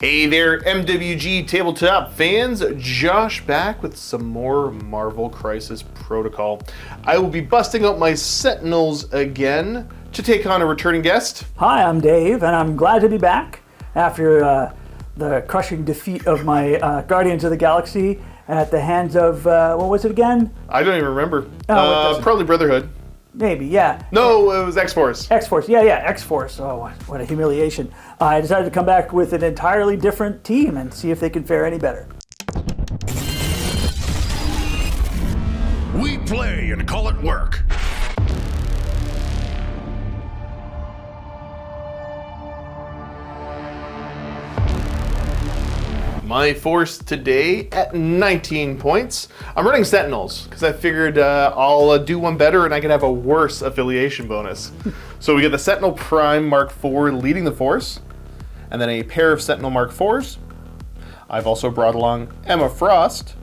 Hey there, MWG Tabletop fans. Josh back with some more Marvel Crisis Protocol. I will be busting out my Sentinels again to take on a returning guest. Hi, I'm Dave, and I'm glad to be back after the crushing defeat of my Guardians of the Galaxy at the hands of, what was it again? I don't even remember. Oh, probably Brotherhood. Maybe, yeah. No, it was X-Force. X-Force, yeah, X-Force. Oh, what a humiliation. I decided to come back with an entirely different team and see if they can fare any better. We play and call it work. My force today at 19 points. I'm running Sentinels because I figured I'll do one better and I can have a worse affiliation bonus. So we get the Sentinel Prime Mark IV leading the force, and then a pair of Sentinel Mark IVs. I've also brought along Emma Frost,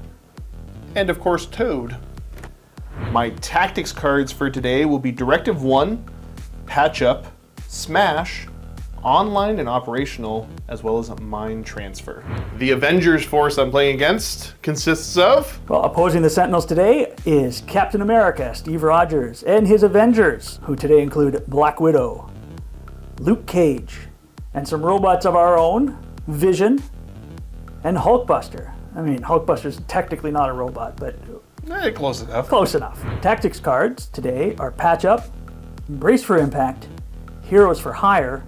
and of course Toad. My tactics cards for today will be Directive 1, Patch Up, Smash, Online and Operational, as well as Mind Transfer. The Avengers force I'm playing against consists of... Well, opposing the Sentinels today is Captain America, Steve Rogers, and his Avengers, who today include Black Widow, Luke Cage, and some robots of our own, Vision, and Hulkbuster. I mean, Hulkbuster's technically not a robot, but... close enough. Close enough. Tactics cards today are Patch Up, Brace for Impact, Heroes for Hire,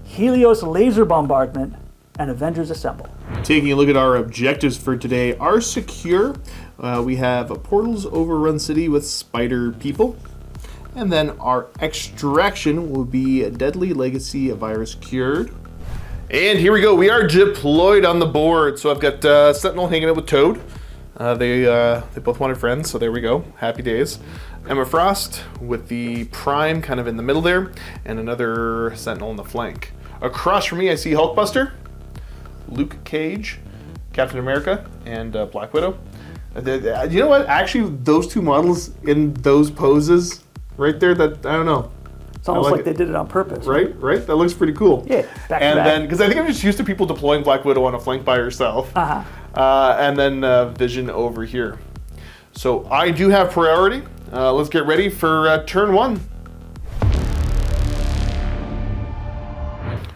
Helios Laser Bombardment, and Avengers Assemble. Taking a look at our objectives for today are secure. We have Portals Overrun City with Spider People. And then our extraction will be Deadly Legacy Virus Cured. And here we go. We are deployed on the board. So I've got Sentinel hanging out with Toad. They both wanted friends, so there we go. Happy days. Emma Frost with the Prime kind of in the middle there, and another Sentinel in the flank. Across from me, I see Hulkbuster, Luke Cage, Captain America, and Black Widow. You know what? Actually, those two models in those poses right there, that I don't know. It's almost like they did it on purpose. Right? That looks pretty cool. Yeah, back to and back. then, because I think I'm just used to people deploying Black Widow on a flank by herself. And then Vision over here. So I do have priority. Let's get ready for turn one.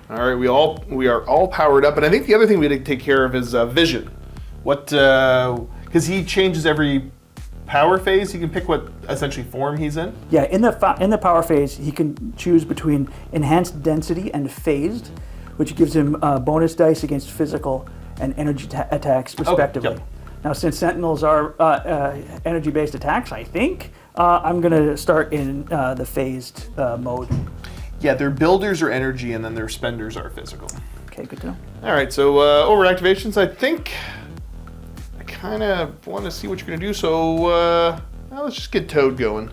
All right, we are all powered up, and I think the other thing we had to take care of is Vision. Because he changes every power phase. He can pick what essentially form he's in. Yeah, in the power phase, he can choose between enhanced density and phased, which gives him bonus dice against physical and energy attacks, respectively. Yep. Now, since Sentinels are energy-based attacks, I think I'm going to start in the phased mode. Yeah, their builders are energy, and then their spenders are physical. Okay, good to know. All right, so over activations, I think I kind of want to see what you're going to do, so let's just get Toad going.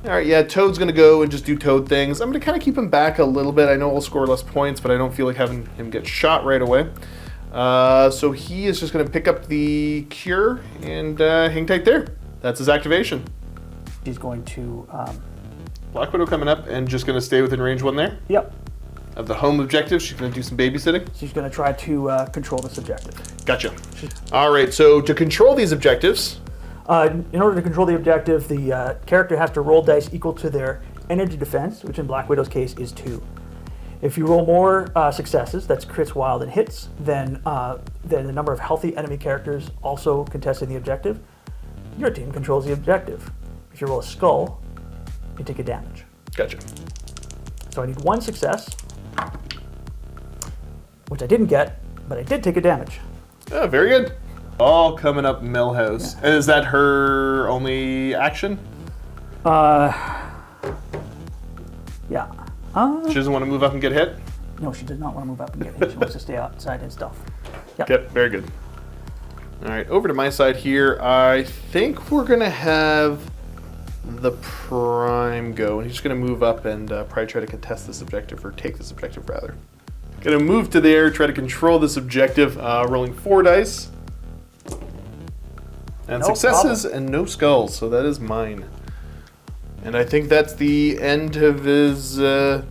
All right, yeah, Toad's going to go and just do Toad things. I'm going to kind of keep him back a little bit. I know I'll score less points, but I don't feel like having him get shot right away. So he is just going to pick up the Cure and hang tight there. That's his activation. He's going to... Black Widow coming up and just going to stay within range one there. Yep. Of the home objective, she's going to do some babysitting. She's going to try to control this objective. Gotcha. All right, so to control these objectives... in order to control the objective, the character has to roll dice equal to their energy defense, which in Black Widow's case is 2. If you roll more successes, that's crits, wild, and hits, then the number of healthy enemy characters also contesting the objective, your team controls the objective. If you roll a skull, you take a damage. Gotcha. So I need 1 success, which I didn't get, but I did take a damage. Oh, very good. All coming up Millhouse. Yeah. Is that her only action? Yeah. She doesn't want to move up and get hit? No, she does not want to move up and get hit. She wants to stay outside and stealth. Yep. Yep, very good. All right, over to my side here. I think we're going to have the Prime go. And he's just going to move up and probably try to contest this objective, or take this objective, rather. Going to move to there, try to control this objective, rolling 4 dice. And no successes problem. And no skulls, so that is mine. And I think that's the end of his, that's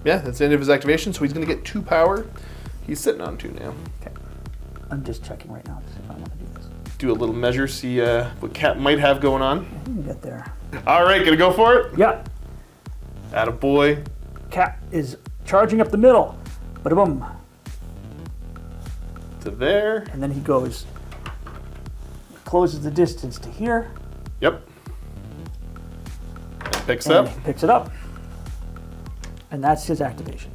the end of his activation. So he's going to get 2 power He's sitting on 2 now. Okay. I'm just checking right now to see if I want to do this. Do a little measure, see what Cat might have going on. I can get there. All right, gonna go for it? Yeah. Attaboy. Cat is charging up the middle. Bada boom. To there. And then he goes, closes the distance to here. Yep. And picks And up. picks it up. And that's his activation.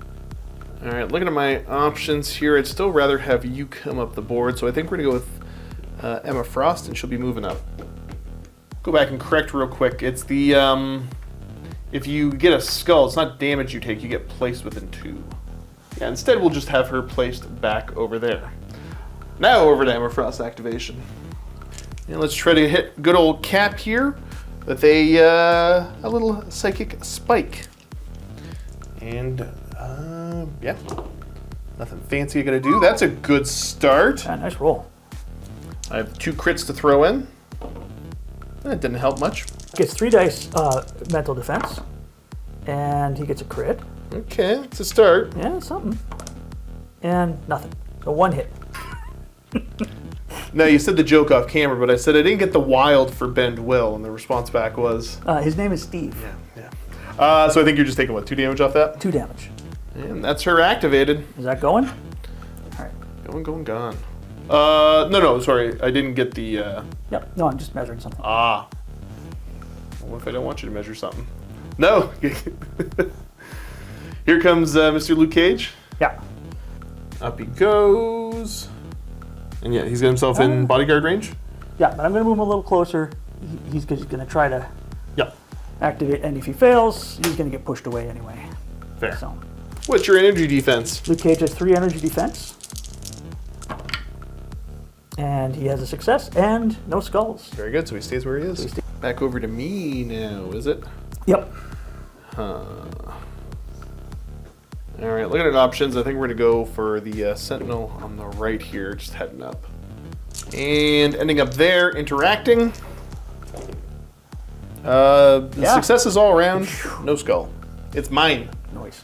All right, looking at my options here, I'd still rather have you come up the board, so I think we're gonna go with Emma Frost, and she'll be moving up. Go back and correct real quick. It's the, if you get a skull, it's not damage you take, you get placed within 2. Yeah, instead we'll just have her placed back over there. Now over to Emma Frost activation. And let's try to hit good old Cap here with a little psychic spike. And yeah, nothing fancy I gotta do. That's a good start. Yeah, nice roll. I have 2 crits to throw in. That didn't help much. Gets 3 dice mental defense. And he gets a crit. Okay, it's a start. Yeah, something. And nothing. So 1 hit. Now, you said the joke off camera, but I said I didn't get the wild for Bend Will, and the response back was... His name is Steve. Yeah. So I think you're just taking, what, 2 damage off that? 2 damage. And that's her activated. Is that going? All right. Gone. No, sorry. I didn't get the... Yep. No, I'm just measuring something. Well, what if I don't want you to measure something? No! Here comes Mr. Luke Cage. Yeah. Up he goes. And yeah, he's got himself in bodyguard range. Yeah, but I'm going to move him a little closer. He's going to try to Yep. activate, and if he fails, he's going to get pushed away anyway. Fair. So, What's your energy defense? Luke Cage has 3 energy defense. And he has a success and no skulls. Very good, so he stays where he is. Back over to me now, is it? Yep. Alright, looking at options, I think we're going to go for the Sentinel on the right here, just heading up. And ending up there, interacting. Successes all around, no skull. It's mine. Noise.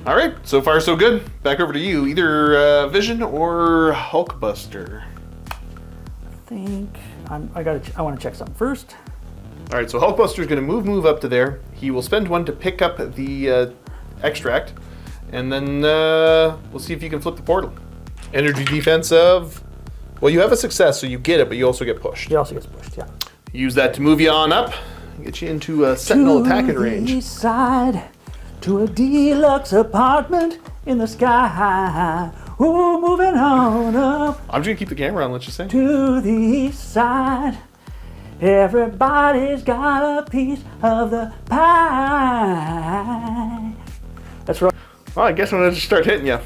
Alright, so far so good. Back over to you, either Vision or Hulkbuster. I want to check something first. All right, so Hulkbuster's going to move up to there. He will spend 1 to pick up the extract, and then we'll see if you can flip the portal. Energy defense of, well, you have a success, so you get it, but you also get pushed. He also gets pushed, yeah. Use that to move you on up, get you into a Sentinel attacking range. To the east side, to a deluxe apartment in the sky. Ooh, moving on up. I'm just going to keep the camera on, let's just say. To the east side, everybody's got a piece of the pie. That's right. Well, I guess I'm going to just start hitting you.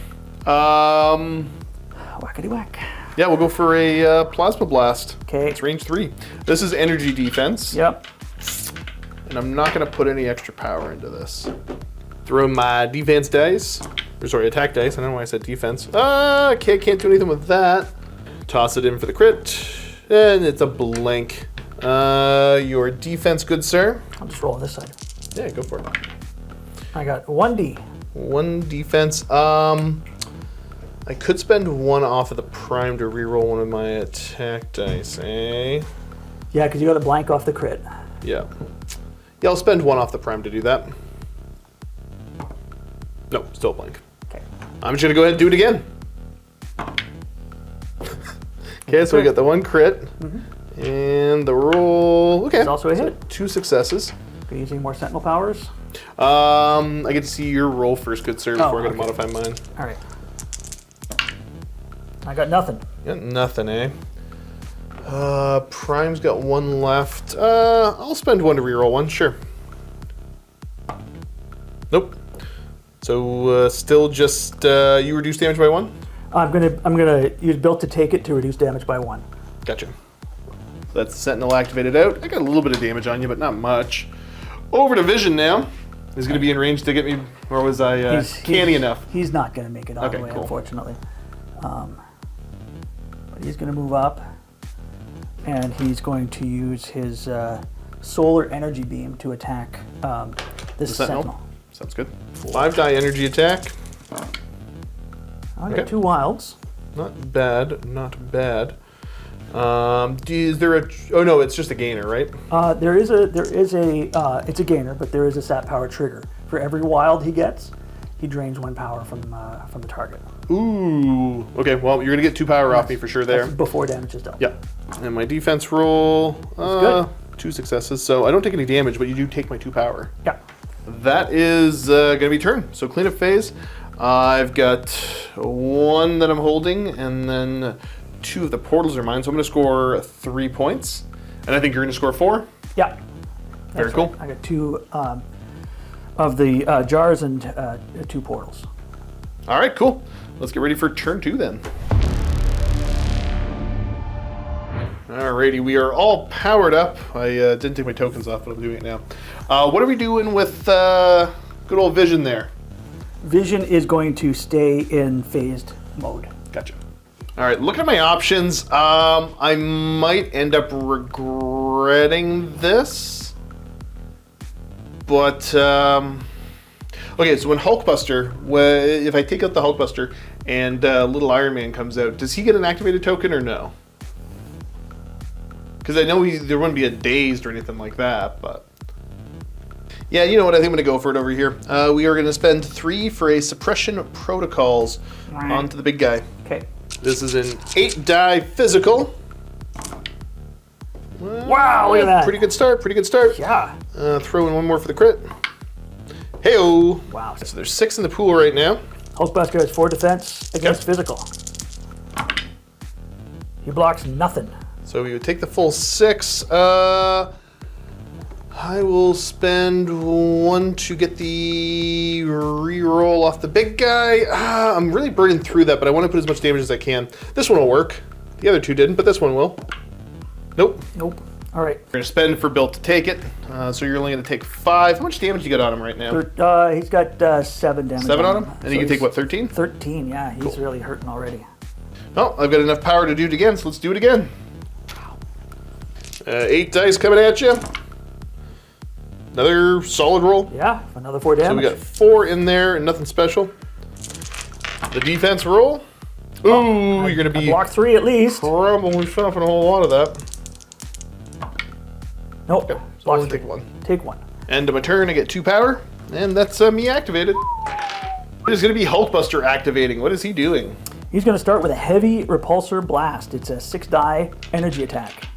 Whackity whack. Yeah, we'll go for a Plasma Blast. Okay. It's range 3. This is energy defense. Yep. And I'm not going to put any extra power into this. Throw my defense dice. Or sorry, attack dice. I don't know why I said defense. Okay, can't do anything with that. Toss it in for the crit. And it's a blank. Your defense, good sir. I'll just roll on this side. Yeah, go for it. I got 1D. 1 defense. I could spend 1 off of the prime to reroll one of my attack dice, eh? Yeah, because you got a blank off the crit. Yeah. Yeah, I'll spend 1 off the prime to do that. No, still blank. Okay. I'm just going to go ahead and do it again. Okay, so we got the 1 crit. Mm-hmm. And the roll. Okay. It's also a hit. 2 successes. Are you using more Sentinel powers? I get to see your roll first, good sir, before I go to modify mine. All right. I got nothing. You got nothing, eh? Prime's got 1 left. I'll spend 1 to reroll 1, sure. Nope. So still just you reduce damage by 1? I'm gonna use built to take it to reduce damage by 1. Gotcha. So that's the Sentinel activated out. I got a little bit of damage on you, but not much. Over to Vision now. He's gonna be in range to get me, or was I canny enough? He's not gonna make it all the way, cool. Unfortunately. But he's gonna move up, and he's going to use his solar energy beam to attack this Sentinel. Sounds good. 5 die energy attack. I got 2 wilds. Not bad, not bad. Is there a? Oh no, it's just a gainer, right? It's a gainer, but there is a sap power trigger. For every wild he gets, he drains 1 power from the target. Ooh. Okay. Well, you're gonna get 2 power off me for sure there. That's before damage is dealt. Yeah. And my defense roll. Good. 2 successes, so I don't take any damage, but you do take my 2 power. Yeah. That is gonna be turn. So cleanup phase. I've got 1 that I'm holding, and then 2 of the portals are mine. So I'm gonna score 3 points, and I think you're gonna score 4. Yeah. Very cool. I got 2 of the jars and 2 portals. All right, cool. Let's get ready for turn 2 then. Alrighty, we are all powered up. I didn't take my tokens off, but I'm doing it now. What are we doing with good old Vision there? Vision is going to stay in phased mode. Gotcha. All right, looking at my options, I might end up regretting this, but okay. So when Hulkbuster, if I take out the Hulkbuster and Little Iron Man comes out, does he get an activated token or no? Because I know there wouldn't be a dazed or anything like that, but yeah, you know what? I think I'm going to go for it over here. We are going to spend 3 for a suppression protocols onto the big guy. Okay. This is an 8-die physical. Wow, look at that. Pretty good start, pretty good start. Yeah. Throw in 1 more for the crit. Hey-oh. Wow. So there's 6 in the pool right now. Hulkbuster has 4 defense against physical. He blocks nothing. So we would take the full 6. I will spend 1 to get the reroll off the big guy. I'm really burning through that, but I want to put as much damage as I can. This one will work. The other 2 didn't, but this one will. Nope. Nope. All right. We're going to spend for Bill to take it. So you're only going to take 5. How much damage you got on him right now? He's got 7 damage. 7 on him? And So you can take, he's what, 13? 13, yeah. He's really hurting already. Well, I've got enough power to do it again, so let's do it again. 8 dice coming at you. Another solid roll. Yeah, another 4 damage. So we got 4 in there and nothing special. The defense roll. Ooh, you're going to be block 3 at least. probably shopping a whole lot of that. Nope. Okay, so block only 3. take 1. Take 1. End of my turn, I get 2 power, and that's me activated. It is going to be Hulkbuster activating. What is he doing? He's going to start with a heavy repulsor blast. It's a 6-die energy attack.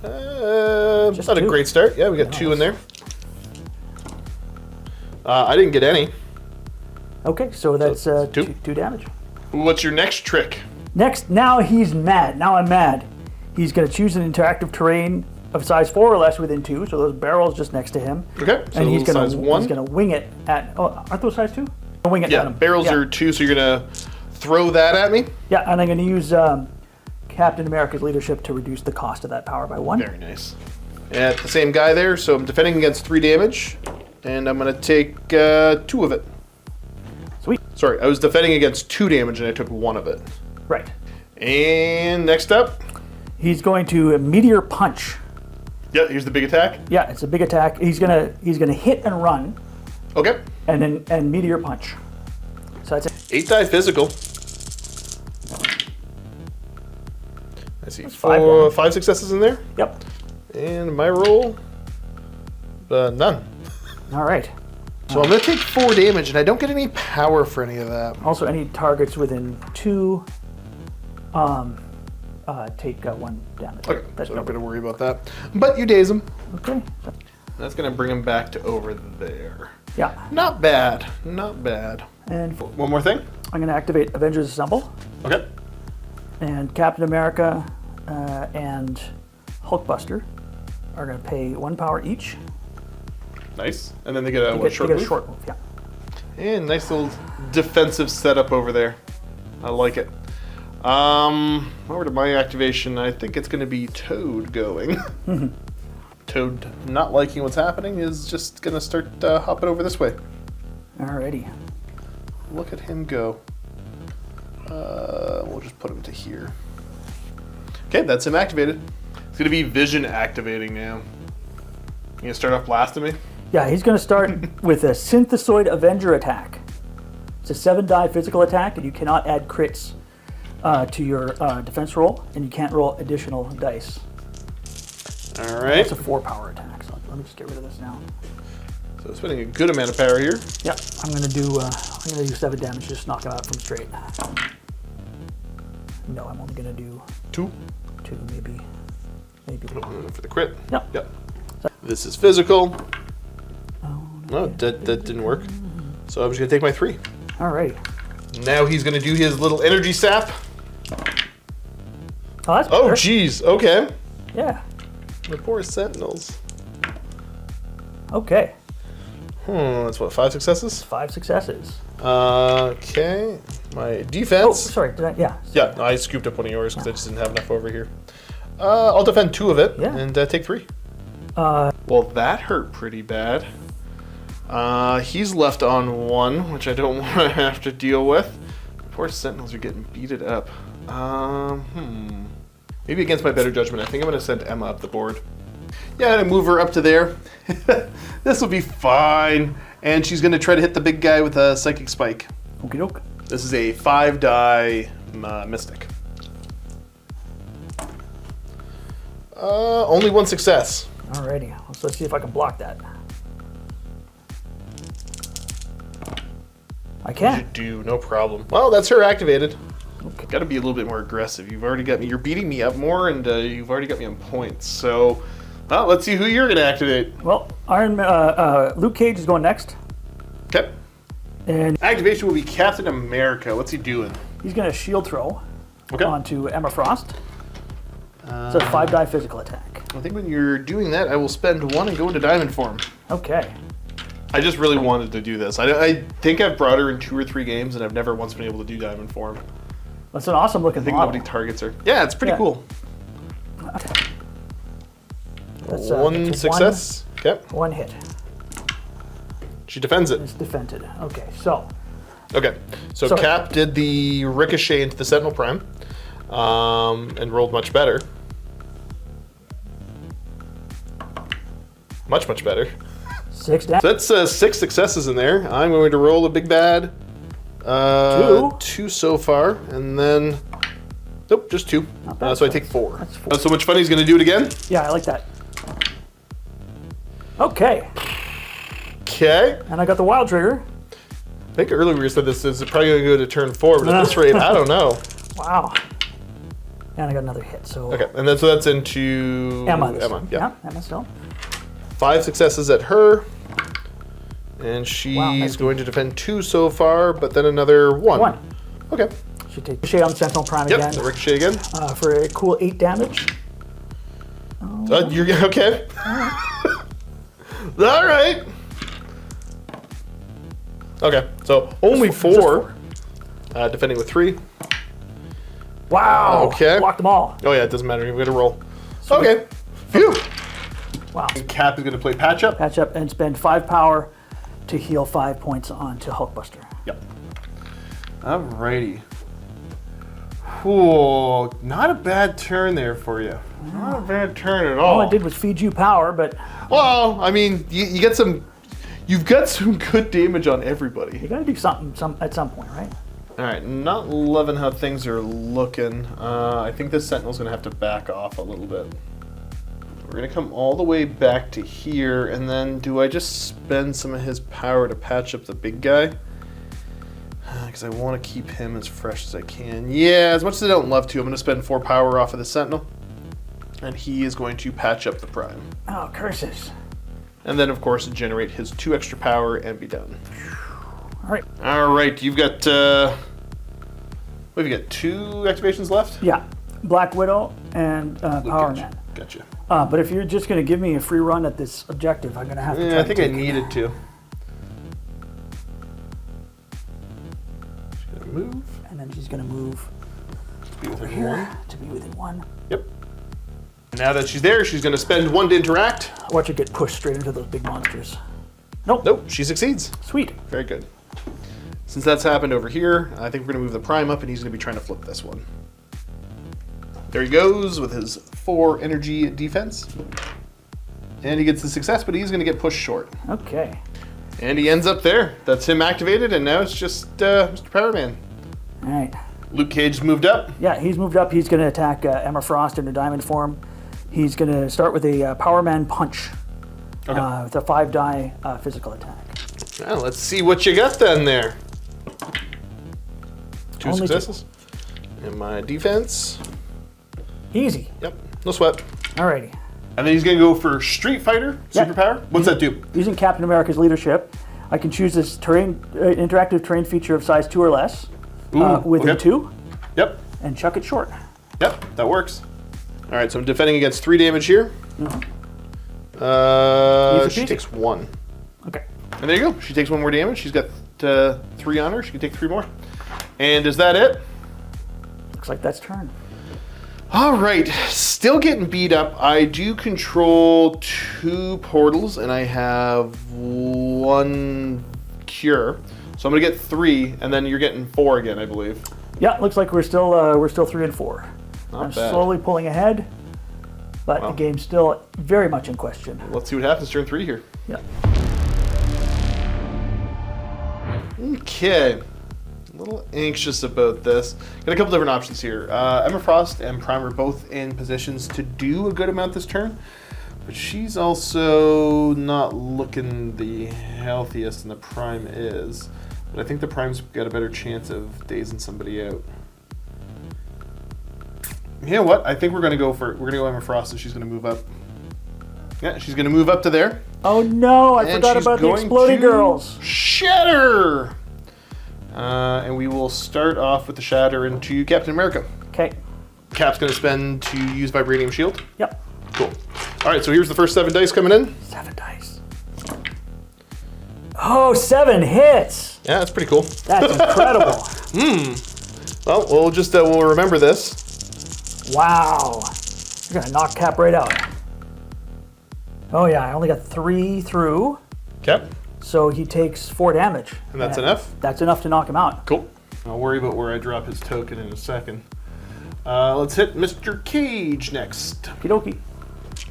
Not a 2. great start. Yeah, we got 2 in there. I didn't get any. Okay, so that's 2 damage. What's your next trick? Next, now he's mad. Now I'm mad. He's going to choose an interactive terrain of size 4 or less within 2, so those barrels just next to him. Okay, so and he's going size 1. to wing it at. Oh, aren't those size 2? Wing it at him. Barrels are 2, so you're going to throw that at me? Yeah, and I'm going to use Captain America's leadership to reduce the cost of that power by 1. Very nice. At the same guy there, so I'm defending against 3 damage, and I'm going to take 2 of it. Sweet. Sorry, I was defending against 2 damage, and I took 1 of it. Right. And next up. He's going to meteor punch. Yeah, here's the big attack. Yeah, it's a big attack. He's gonna hit and run. Okay. And meteor punch. So that's it. 8-die physical. I see 5 5 successes in there. Yep. And my roll, none. All right. So I'm going to take 4 damage, and I don't get any power for any of that. Also, any targets within 2 take 1 damage. Okay, so I'm not going to worry about that. But you daze him. Okay. That's going to bring him back to over there. Yeah. Not bad. Not bad. And One more thing. I'm going to activate Avengers Assemble. Okay. And Captain America and Hulkbuster are going to pay 1 power each. Nice. And then they get a short they get move? a short move, yeah. And nice little defensive setup over there. I like it. Over to my activation. I think it's going to be Toad going. Toad, not liking what's happening, is just going to start hopping over this way. Alrighty. Look at him go. We'll just put him to here. Okay, that's him activated. It's going to be Vision activating now. You going to start off blasting me? Yeah, he's going to start with a Synthesoid Avenger attack. It's a 7-die physical attack, and you cannot add crits to your defense roll, and you can't roll additional dice. All right. It's a 4-power attack. So let me just get rid of this now. So spending a good amount of power here. Yep, I'm gonna do 7 damage, just knock him out from straight. No, I'm only gonna do 2. 2, maybe. For the crit. Yep. Yep. This is physical. Oh, No, that didn't work. So I'm just gonna take my 3. Alrighty. Now he's gonna do his little energy sap. Oh, that's Oh, better. geez. Okay. Yeah. The poor Sentinels. Okay. That's what, 5 successes? 5 successes. Okay. My Oh, defense. sorry. Did I? Yeah. Yeah, no, I scooped up one of yours because I just didn't have enough over here. I'll defend 2 of it and take 3. Well, that hurt pretty bad. He's left on 1, which I don't want to have to deal with. Poor Sentinels are getting beated up. Maybe against my better judgment, I think I'm going to send Emma up the board. Yeah, I'm going to move her up to there. This will be fine. And she's going to try to hit the big guy with a Psychic Spike. Okie doke. This is a 5-die Mystic. Only 1 success. Alrighty. So let's see if I can block that. I can. You do, no problem. Well, that's her activated. Okay. Got to be a little bit more aggressive. You've already got me. You're beating me up more, and you've already got me on points. So, well, let's see who you're going to activate. Well, Luke Cage is going next, Okay. and Activation will be Captain America. What's he doing? he's going to shield throw Okay. onto Emma Frost. It's a 5-die physical attack. I think when you're doing that, I will spend 1 and go into diamond form. Okay. I just really wanted to do this. I think I've brought her in 2 or 3 games, and I've never once been able to do diamond form. That's an awesome looking I think model. nobody targets her. Yeah, it's pretty Yeah. cool. That's, 1 that's success. Okay. 1 hit. She defends it. It's defended. Okay, so Okay. So Sorry. Cap did the ricochet into the Sentinel Prime, and rolled much better. Much better. 6 damage. So that's 6 successes in there. I'm going to roll a big bad. 2 so far, and then nope, just 2. Not bad. So I take 4. That's 4. So much fun. He's going to do it again. Yeah, I like that. Okay, Okay. and I got the wild trigger. I think earlier we said this is probably going to go to turn 4, but at this rate, I don't know. Wow. And I got another hit. So Okay, and then so that's into Emma. Yeah. Emma still. 5 successes at her. And she's Wow, nice. going to defend 2 so far, but then another 1. 1. Okay. Should take Ricochet on Sentinel Prime Yep, again the ricochet again. for a cool 8 damage. You're okay. All right. Okay, so only Just 4. Defending with 3. Wow. Okay. Blocked them all. Oh yeah, it doesn't matter. You're going to roll. Okay. Phew. Wow. Cap is going to play patch up. Patch up and spend 5 power to heal 5 points onto Hulkbuster. Yep. Alrighty. Cool. Not a bad turn there for you. Not a bad turn at all. All I did was feed you power, but Well, I mean, you get some. You've got some good damage on everybody. you got to do something at some point, right? All right, not loving how things are looking. I think this Sentinel's gonna have to back off a little bit. We're gonna come all the way back to here, and then do I just spend some of his power to patch up the big guy? Because I want to keep him as fresh as I can. Yeah, as much as I don't love to, I'm gonna spend 4 power off of the Sentinel, and he is going to patch up the Prime. Oh, curses. And then, of course, generate his 2 extra power and be done. All right. All right, you've got. What have you got? 2 activations left? Yeah. Black Widow and Power Man. Gotcha. But if you're just going to give me a free run at this objective, I'm going to have to. Yeah, try I to think I take- needed to. Just gonna move. And then she's going to move Be within here 1. to be within 1. Yep. Now that she's there, she's gonna spend 1 to interact. Watch her get pushed straight into those big monsters. Nope. Nope, she succeeds. Sweet. Very good. Since that's happened over here, I think we're gonna move the Prime up, and he's gonna be trying to flip this one. There he goes with his 4 energy defense. And he gets the success, but he's gonna get pushed short. Okay. And he ends up there. That's him activated, and now it's just Mr. Powerman. All right. Luke Cage's moved up. Yeah, he's moved up. He's going to attack Emma Frost in her diamond form. He's going to start with a Powerman punch with a 5-die physical attack. Well, let's see what you got then there. 2 Only successes. And my defense. Easy. Yep, no sweat. Alrighty. And then he's going to go for Street Fighter superpower. What's that do? Using Captain America's leadership, I can choose this interactive terrain feature of size 2 or less within 2. Yep. And chuck it short. Yep, that works. All right, so I'm defending against 3 damage here. She takes 1. Okay. And there you go. She takes 1 more damage. She's got 3 on her. She can take 3 more. And is that it? Looks like that's turn. All right, still getting beat up. I do control 2 portals, and I have 1 cure. So I'm gonna get 3, and then you're getting 4 again, I believe. Yeah, looks like we're still 3 and 4. Not I'm bad. slowly pulling ahead, but the game's still very much in question. Let's see what happens turn 3 here. Yeah. Okay. A little anxious about this. Got a couple different options here. Emma Frost and Prime are both in positions to do a good amount this turn, but she's also not looking the healthiest, and the Prime is. But I think the Prime's got a better chance of dazing somebody out. You know what? I think we're gonna go Emma Frost, and she's gonna move up. Yeah, she's gonna move up to there. Oh no! I forgot she's about the going exploding to girls. Shatter! And we will start off with the Shatter into Captain America. Okay. Cap's going to spend to use Vibranium Shield. Yep. Cool. All right, so here's the first 7 dice coming in. 7 dice. Oh, 7 hits! Yeah, that's pretty cool. That's incredible. Well, we'll remember this. Wow. You're going to knock Cap right out. Oh yeah, I only got 3 through. Cap. So he takes 4 damage. And that's enough? That's enough to knock him out. Cool. I'll worry about where I drop his token in a second. Let's hit Mr. Cage next. Okie dokie.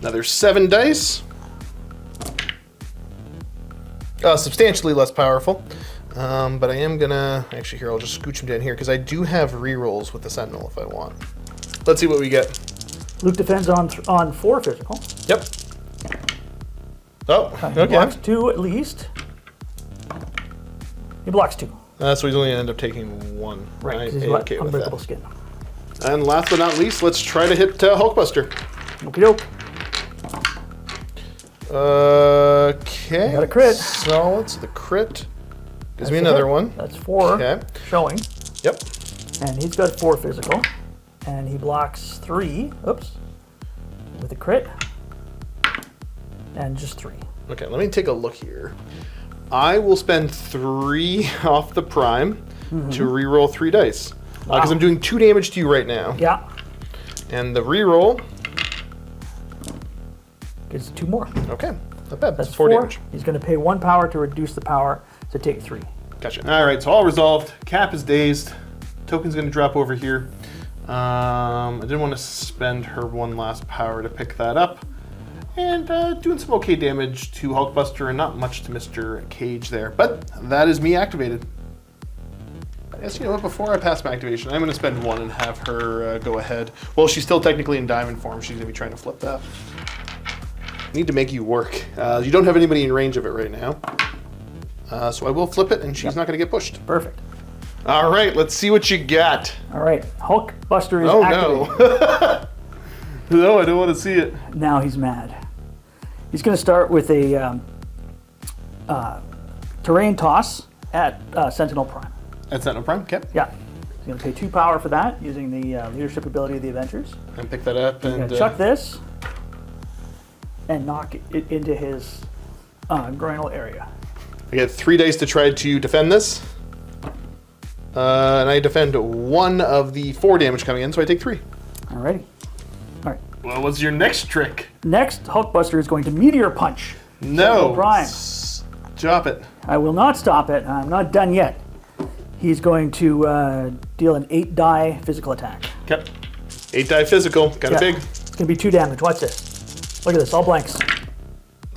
Another 7 dice. Substantially less powerful. But I am gonna... Actually, here, I'll just scooch him down here, because I do have rerolls with the Sentinel if I want. Let's see what we get. Luke defends on 4 physical. Yep. Oh, He okay. blocks 2 at least. He blocks 2. So he's only going to end up taking 1. Right, I because he's am got okay with unbreakable that. skin. And last but not least, let's try to hit Hulkbuster. Okie doke. Okay. Got a crit. Solid. So the crit gives me That's a another hit. one. That's 4 Okay. showing. Yep. And he's got 4 physical. And he blocks 3. Oops. With a crit. And just 3. Okay, let me take a look here. I will spend 3 off the Prime to reroll 3 dice. Because I'm doing 2 damage to you right now. Yeah. And the reroll, Gets 2 more. okay, not bad. That's 4 4. damage. He's going to pay 1 power to reduce the power to take 3. Gotcha. All right, so all resolved. Cap is dazed. Token's going to drop over here. I didn't want to spend her 1 last power to pick that up. And doing some okay damage to Hulkbuster and not much to Mr. Cage there. But that is me activated. Yes, you know what? Before I pass my activation, I'm going to spend 1 and have her go ahead. Well, she's still technically in diamond form. She's going to be trying to flip that. Need to make you work. You don't have anybody in range of it right now. So I will flip it, and she's not going to get pushed. Perfect. All right, let's see what you got. All right. Hulkbuster is Oh, activated. no. No, I don't want to see it. Now he's mad. He's going to start with a terrain toss at Sentinel Prime. That's not no prime, okay. Yeah. He's going to pay 2 power for that using the leadership ability of the Avengers. And pick that up. He's going And to chuck this and knock it into his groinal area. I get 3 dice to try to defend this. And I defend 1 of the 4 damage coming in, so I take 3. Alrighty. All right. Well, what's your next trick? Next, Hulkbuster is going to Meteor Punch. No. Sentinel Prime. Stop it. I will not stop it. I'm not done yet. He's going to deal an 8-die physical attack. Okay. 8 die physical. Got it big. It's going to be 2 damage. Watch this. Look at this. All blanks.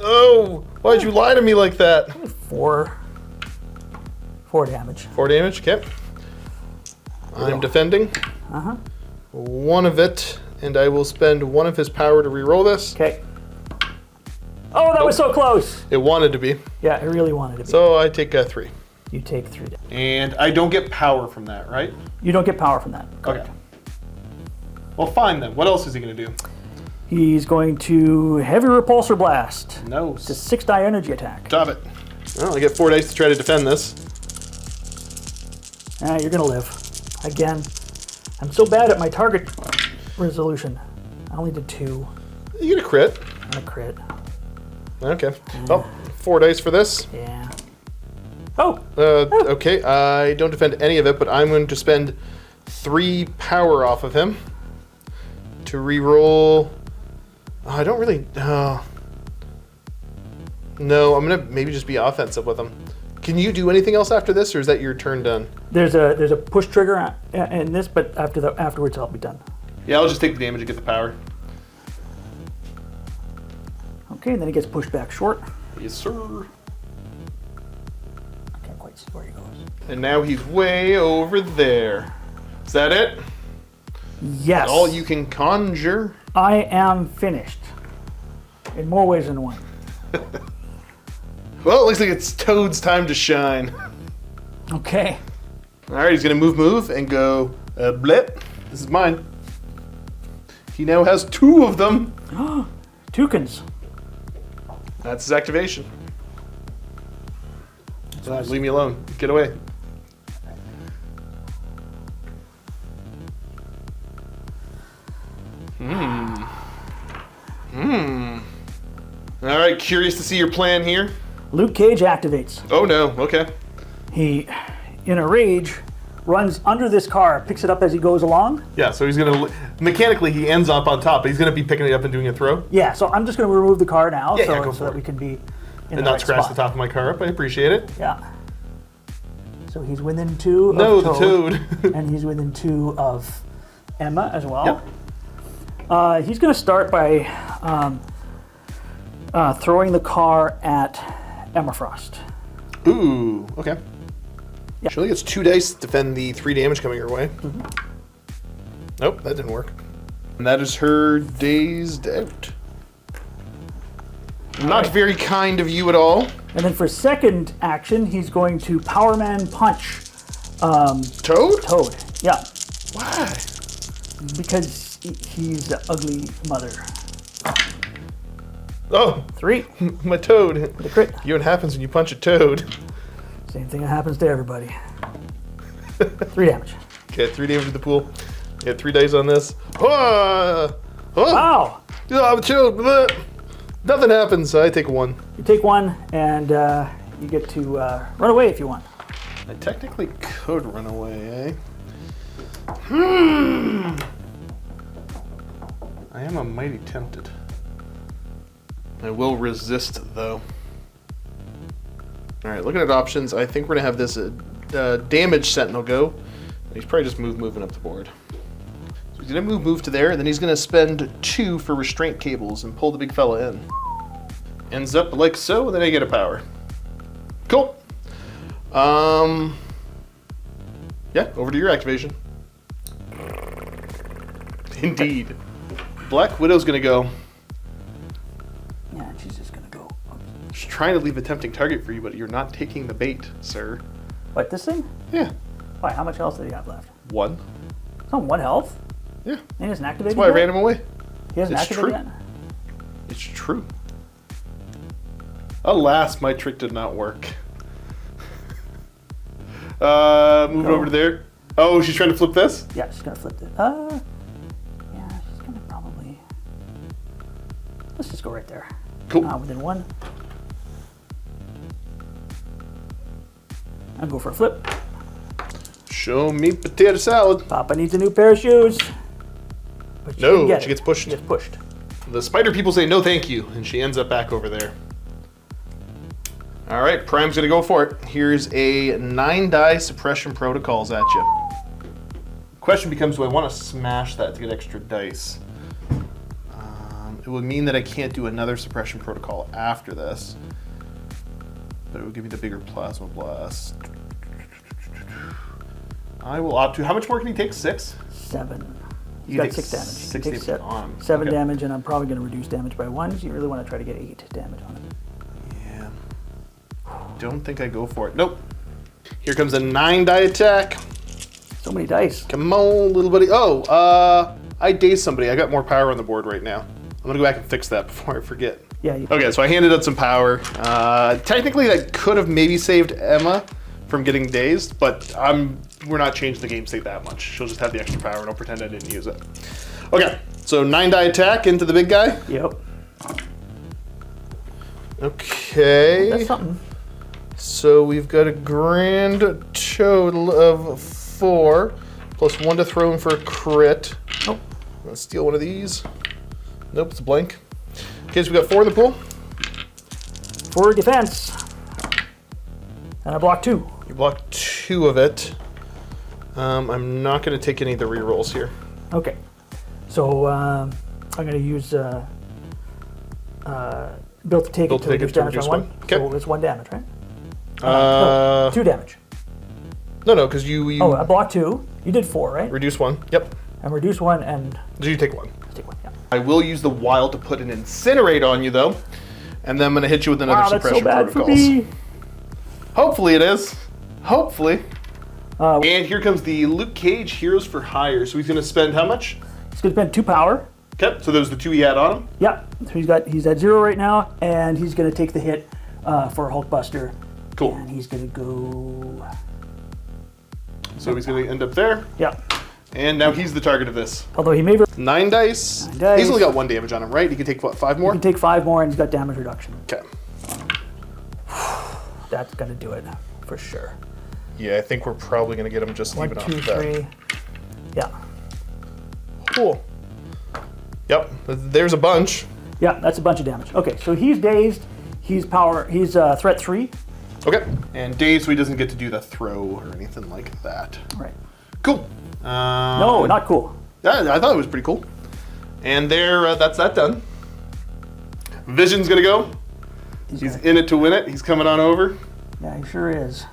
Oh, why'd you lie to me like that? 4 damage. 4 damage, okay. I'm defending. Uh-huh. 1 of it, and I will spend 1 of his power to reroll this. Okay. Oh, that was so close. It wanted to be. Yeah, it really wanted to be. So I take 3. You take 3 damage. And I don't get power from that, right? You don't get power from that. Okay. Well, fine then. What else is he going to do? He's going to heavy repulsor blast. No. It's a 6-die energy attack. Stop it. Well, I get 4 dice to try to defend this. You're gonna live. Again. I'm so bad at my target resolution. I only did 2 You get a crit. and a crit. Okay. Well, 4 dice for this. Yeah. Oh! Okay, I don't defend any of it, but I'm going to spend 3 power off of him to reroll. I don't really. No, I'm gonna maybe just be offensive with him. Can you do anything else after this, or is that your turn done? There's a push trigger in this, but afterwards I'll be done. Yeah, I'll just take the damage and get the power. Okay, and then he gets pushed back short. Yes, sir. I can't quite see where he goes. And now he's way over there. Is that it? Yes. All you can conjure? I am finished. In more ways than one. Well, it looks like it's Toad's time to shine. Okay. All right, he's gonna move, and go blip. This is mine. He now has 2 of them. Toucans. That's his activation. Leave me alone. Get away. All right, curious to see your plan here. Luke Cage activates. Oh no, okay. He, in a rage, runs under this car, picks it up as he goes along. Yeah, so he's gonna, mechanically he ends up on top, but he's gonna be picking it up and doing a throw. Yeah, so I'm just going to remove the car now Yeah, so go for that it. we can be in And the not right scratch spot. the top of my car up, I appreciate it. Yeah. So he's within 2 of No, the Toad, Toad. and he's within 2 of Emma as well. Yep. He's going to start by throwing the car at Emma Frost. Ooh, okay. Yeah. She only gets 2 dice to defend the 3 damage coming her way. Nope, that didn't work. And that is her dazed out. Not very kind of you at all. And then for second action, he's going to Power Man Punch Toad? Toad. Yeah, Why? because he's the ugly mother. Oh, 3, my toad. the crit. You know what happens when you punch a toad. Same thing that happens to everybody. 3 damage. Okay, 3 damage to the pool. Get 3 dice on this. Oh, Wow! I'm a toad. Blah. Nothing happens, so I take 1. You take 1, and you get to run away if you want. I technically could run away, eh? I am a mighty tempted. I will resist, though. All right, looking at options, I think we're gonna have this damage sentinel go. He's probably just moving up the board. So he's gonna move to there, and then he's gonna spend 2 for restraint cables and pull the big fella in. Ends up like so, and then I get a power. Cool. Yeah, over to your activation. Indeed. Black Widow's gonna go. Yeah, she's just gonna go. She's trying to leave a tempting target for you, but you're not taking the bait, sir. What, this thing? Yeah. Why, how much else did he have left? 1. It's on 1 health? Yeah. And he hasn't activated That's why I yet? ran him away. He hasn't It's activated true. yet? It's true. Alas, my trick did not work. Move over to there. Oh, she's trying to flip this? Yeah, she's gonna flip it. Yeah, she's gonna probably. Let's just go right there. Cool. Within 1. And go for a flip. Show me potato salad. Papa needs a new pair of shoes. But No, didn't get she it. gets pushed. She gets pushed. The spider people say no thank you, and she ends up back over there. All right, Prime's gonna go for it. Here's a 9-die suppression protocols at you. Question becomes, do I want to smash that to get extra dice? It would mean that I can't do another suppression protocol after this. But it would give me the bigger plasma blast. I will opt to. How much more can he take? 6? 7. He's You got take 6 damage. 6 He takes damage on him. 7 Okay. damage, and I'm probably going to reduce damage by 1. So you really want to try to get 8 damage on him. Yeah. Don't think I go for it. Nope. Here comes a 9-die attack. So many dice. Come on, little buddy. Oh, I dazed somebody. I got more power on the board right now. I'm going to go back and fix that before I forget. Yeah. You, Okay, so I handed out some power. Technically, that could have maybe saved Emma from getting dazed, but we're not changing the game state that much. She'll just have the extra power, and I'll pretend I didn't use it. Okay, so 9-die attack into the big guy. Yep. Okay. That's something. So we've got a grand total of 4, plus 1 to throw in for a crit. Nope. Let's steal one of these. Nope, it's a blank. Okay, so we got 4 in the pool. 4 defense. And I block 2. You blocked 2 of it. I'm not going to take any of the rerolls here. Okay. So I'm going to use built to take Built it to take reduce it to damage reduce on 1. 1. Okay. So it's 1 damage, right? Uh, No, 2 damage. No, because you Oh, I blocked 2. You did 4, right? reduce 1. Yep. And reduce 1 and Did you take 1? take 1. Yeah. I will use the wild to put an incinerate on you, though. And then I'm going to hit you with another Wow, that's so suppression bad for protocols. me. Hopefully it is. Hopefully. Uh, And here comes the Luke Cage Heroes for Hire. So he's going to spend how much? He's going to spend 2 power. Okay, so those are the 2 he had on him. Yeah. So he's at 0 right now, and he's going to take the hit for Hulkbuster. Cool. And he's going to go. So he's going to end up there. Yeah. And now he's the target of this. Although he may 9 dice. 9 dice. He's only got 1 damage on him, right? He can take, what, 5 more? He can take 5 more, and he's got damage reduction. Okay. That's going to do it for sure. Yeah, I think we're probably going to get him just 1, even off 2, that. 3. Yeah. Cool. Yep, there's a bunch. Yeah, that's a bunch of damage. Okay, so he's dazed. He's threat 3. Okay. And dazed, so he doesn't get to do the throw or anything like that. Right. Cool. No, not cool. Yeah, I thought it was pretty cool. And there, that's that done. Vision's gonna go. He's in it to win it. He's coming on over Yeah, he sure is.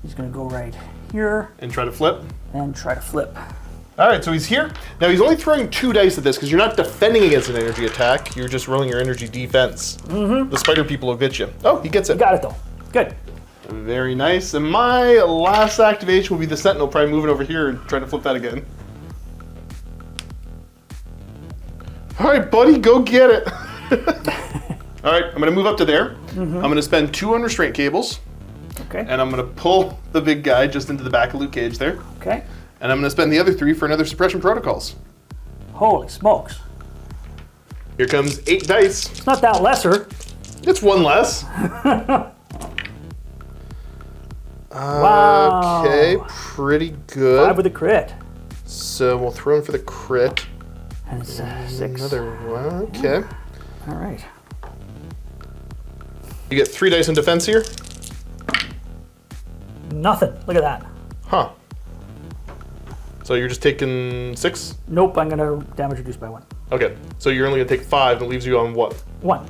He's going to go right here and try to flip. and try to flip. All right, so he's here. Now he's only throwing 2 dice at this because you're not defending against an energy attack. You're just rolling your energy defense. Mm-hmm. The spider people will get you. Oh, he gets it. Got it though. Good. Very nice. And my last activation will be the Sentinel, probably moving over here and trying to flip that again. All right, buddy, go get it. All right, I'm going to move up to there. I'm going to spend 2 on restraint cables, Okay. and I'm going to pull the big guy just into the back of Luke Cage there. Okay. And I'm going to spend the other 3 for another suppression protocols. Holy smokes. Here comes 8 dice. It's not that lesser. It's 1 less. Wow. Okay, pretty good. 5 with a crit. So we'll throw in for the crit. And it's 6. Another one. Okay. All right. You get 3 dice in defense here. Nothing. Look at that. Huh. So you're just taking 6? Nope, I'm going to damage reduce by 1. Okay. So you're only going to take 5 and it leaves you on what? 1.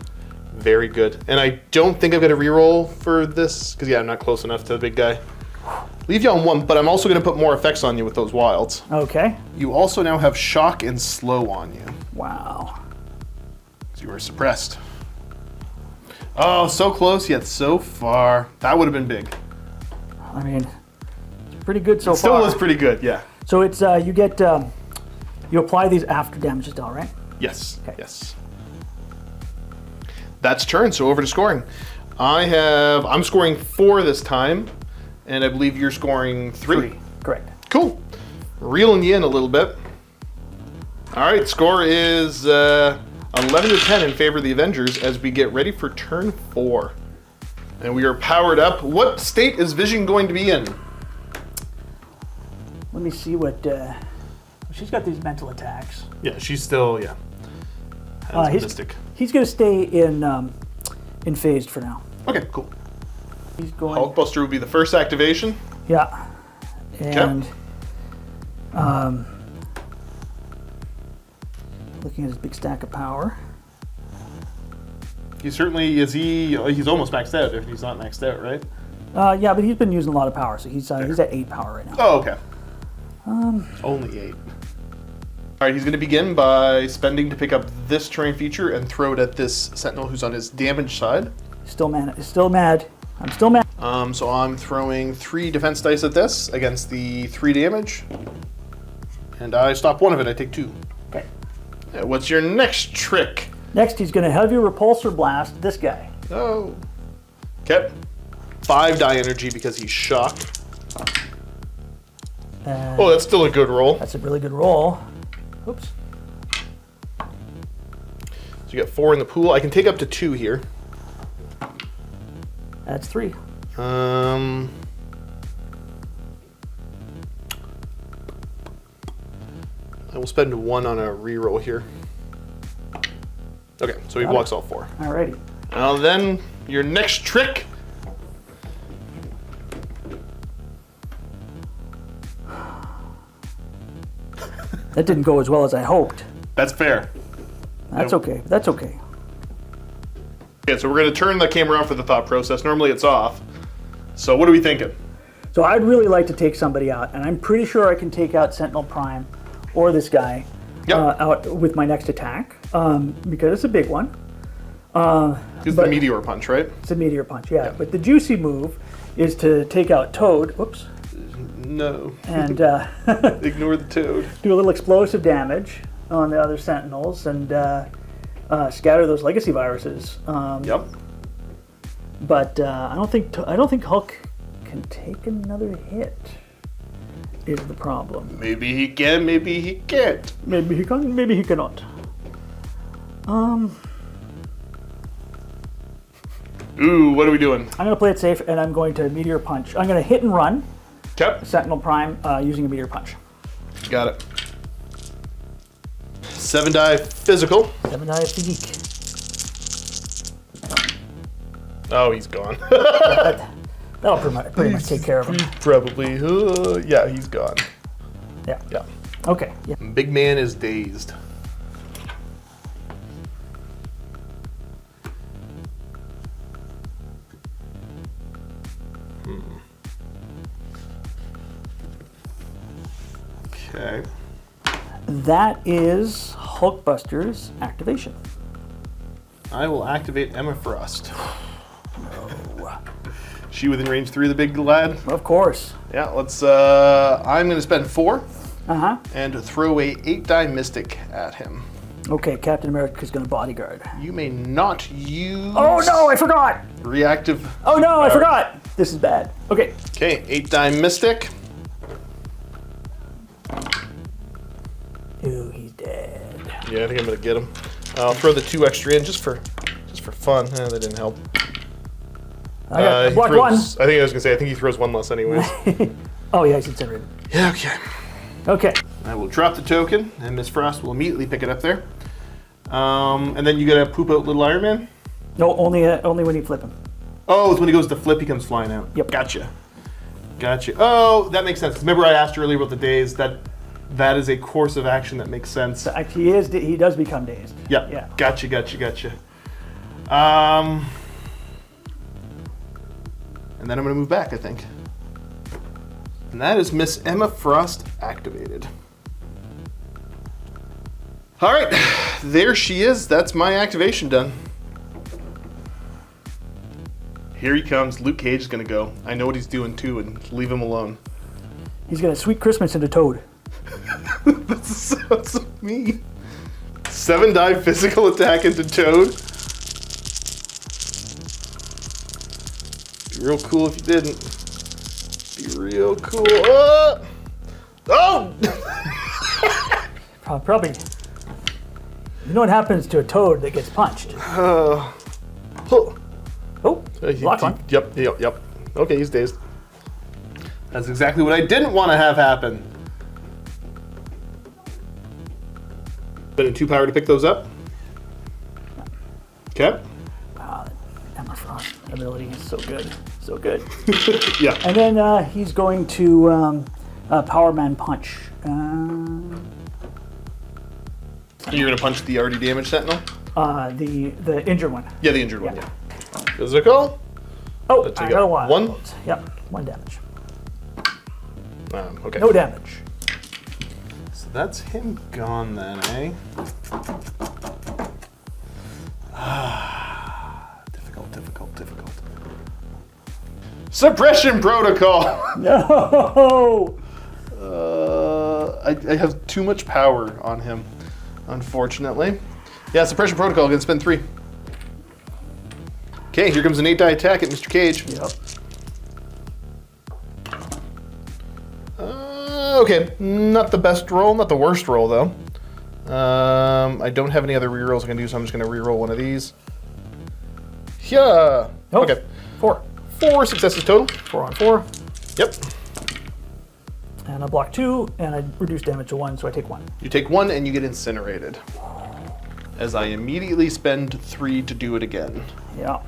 Very good. And I don't think I've got a reroll for this because, yeah, I'm not close enough to the big guy. Leave you on 1, but I'm also going to put more effects on you with those wilds. Okay. You also now have shock and slow on you. Wow. So you are suppressed. Oh, so close yet so far. That would have been big. I mean, it's pretty good so Still far. was pretty good, yeah. So it's you get you apply these after damage is dealt, right? Yes, Okay. yes. That's turn, so over to scoring. I'm scoring 4 this time, and I believe you're scoring 3. Correct. Cool. Reeling you in a little bit. All right, score is 11 to 10 in favor of the Avengers as we get ready for turn 4. And we are powered up. What state is Vision going to be in? Let me see what she's got these mental attacks. Yeah, she's still, yeah. Mystic. He's going to stay in phased for now. Okay, cool. He's going. Hulkbuster would be the first activation. Yeah. And looking at his big stack of power. He certainly is. He's almost maxed out if he's not maxed out, right? Yeah, but he's been using a lot of power, so he's at 8 power right now. Oh, okay. Only 8. All right, he's going to begin by spending to pick up this terrain feature and throw it at this Sentinel who's on his damage side. Still mad. I'm still mad. So I'm throwing 3 defense dice at this against the 3 damage. And I stop 1 of it. I take 2. Okay. What's your next trick? Next, he's going to heavy repulsor blast this guy. Oh. Okay. 5 die energy because he's shocked. Oh, that's still a good roll. That's a really good roll. Oops. So you got 4 in the pool. I can take up to 2 here. That's 3. I will spend 1 on a reroll here. Okay, so he blocks all 4. Alrighty. Now then, your next trick. That didn't go as well as I hoped. That's fair. That's okay. That's okay. Okay, so we're going to turn the camera on for the thought process. Normally it's off. So what are we thinking? So I'd really like to take somebody out, and I'm pretty sure I can take out Sentinel Prime or this guy out with my next attack because it's a big one. It's the meteor punch, right? It's a meteor punch, yeah. But the juicy move is to take out Toad. Whoops. No. And ignore the Toad. Do a little explosive damage on the other Sentinels and scatter those legacy viruses. Yep. But I don't think Hulk can take another hit. Is the problem? Maybe he can. Maybe he can't. Maybe he can. Maybe he cannot. Ooh, what are we doing? I'm going to play it safe, and I'm going to meteor punch. I'm going to hit and run Okay. Sentinel Prime using a meteor punch. Got it. 7 die physical. 7 die physique. Oh, he's gone. That'll pretty much take care of him. Probably. Yeah, he's gone. Yeah. Yeah. Okay. Yeah. Big man is dazed. Okay. That is Hulkbuster's activation. I will activate Emma Frost. She within range 3 of the big lad? Of course. Yeah, let's, I'm going to spend 4 Uh-huh. and throw a 8 die mystic at him. Okay, Captain America's going to bodyguard. You may not use... Oh no, I forgot! Reactive... Oh no, I forgot! This is bad. Okay. Okay, 8 die mystic. Ooh, he's dead. Yeah, I think I'm going to get him. I'll throw the 2 extra in just for fun. That didn't help. I got block throws, 1. I think I was going to say, I think he throws 1 less anyways. Oh yeah, he's incinerated. Yeah, okay. Okay. I will drop the token, and Miss Frost will immediately pick it up there. And then you got to poop out Little Iron Man? No, only when you flip him. Oh, it's when he goes to flip, he comes flying out. Yep. Gotcha. Oh, that makes sense. Remember I asked earlier about the daze. That is a course of action that makes sense. So he does become dazed. Yeah. Gotcha. And then I'm going to move back, I think. And that is Miss Emma Frost activated. All right, there she is. That's my activation done. Here he comes. Luke Cage is going to go. I know what he's doing too, and leave him alone. He's gonna sweet Christmas into Toad. That sounds so mean. 7 die physical attack into Toad. Be real cool if you didn't. Be real cool. Oh! Probably. You know what happens to a Toad that gets punched? Oh. Oh, block 1. Yep. Okay, he's dazed. That's exactly what I didn't want to have happen. Spending 2 power to pick those up. Okay. Wow, that Emma Frost ability is so good. So good. Yeah. And then he's going to Power Man Punch. You're going to punch the already damaged Sentinel? The injured one. Yeah, the injured one. Yeah. Yeah. Physical. Oh, Let's I take got a out wild. one. Yep, 1 damage. Okay. No damage. So that's him gone then, eh? Difficult. Suppression protocol. No. I have too much power on him, unfortunately. Yeah, suppression protocol. Gonna spend 3. Okay, here comes an 8-die attack at Mr. Cage. Yep. Okay, not the best roll, not the worst roll though. I don't have any other rerolls I can do, so I'm just gonna reroll one of these. Yeah. Nope. Okay. 4. 4 successes total. 4 on 4. Yep. And I block 2, and I reduce damage to 1, so I take 1. You take 1 and you get incinerated. As I immediately spend 3 to do it again. Yeah.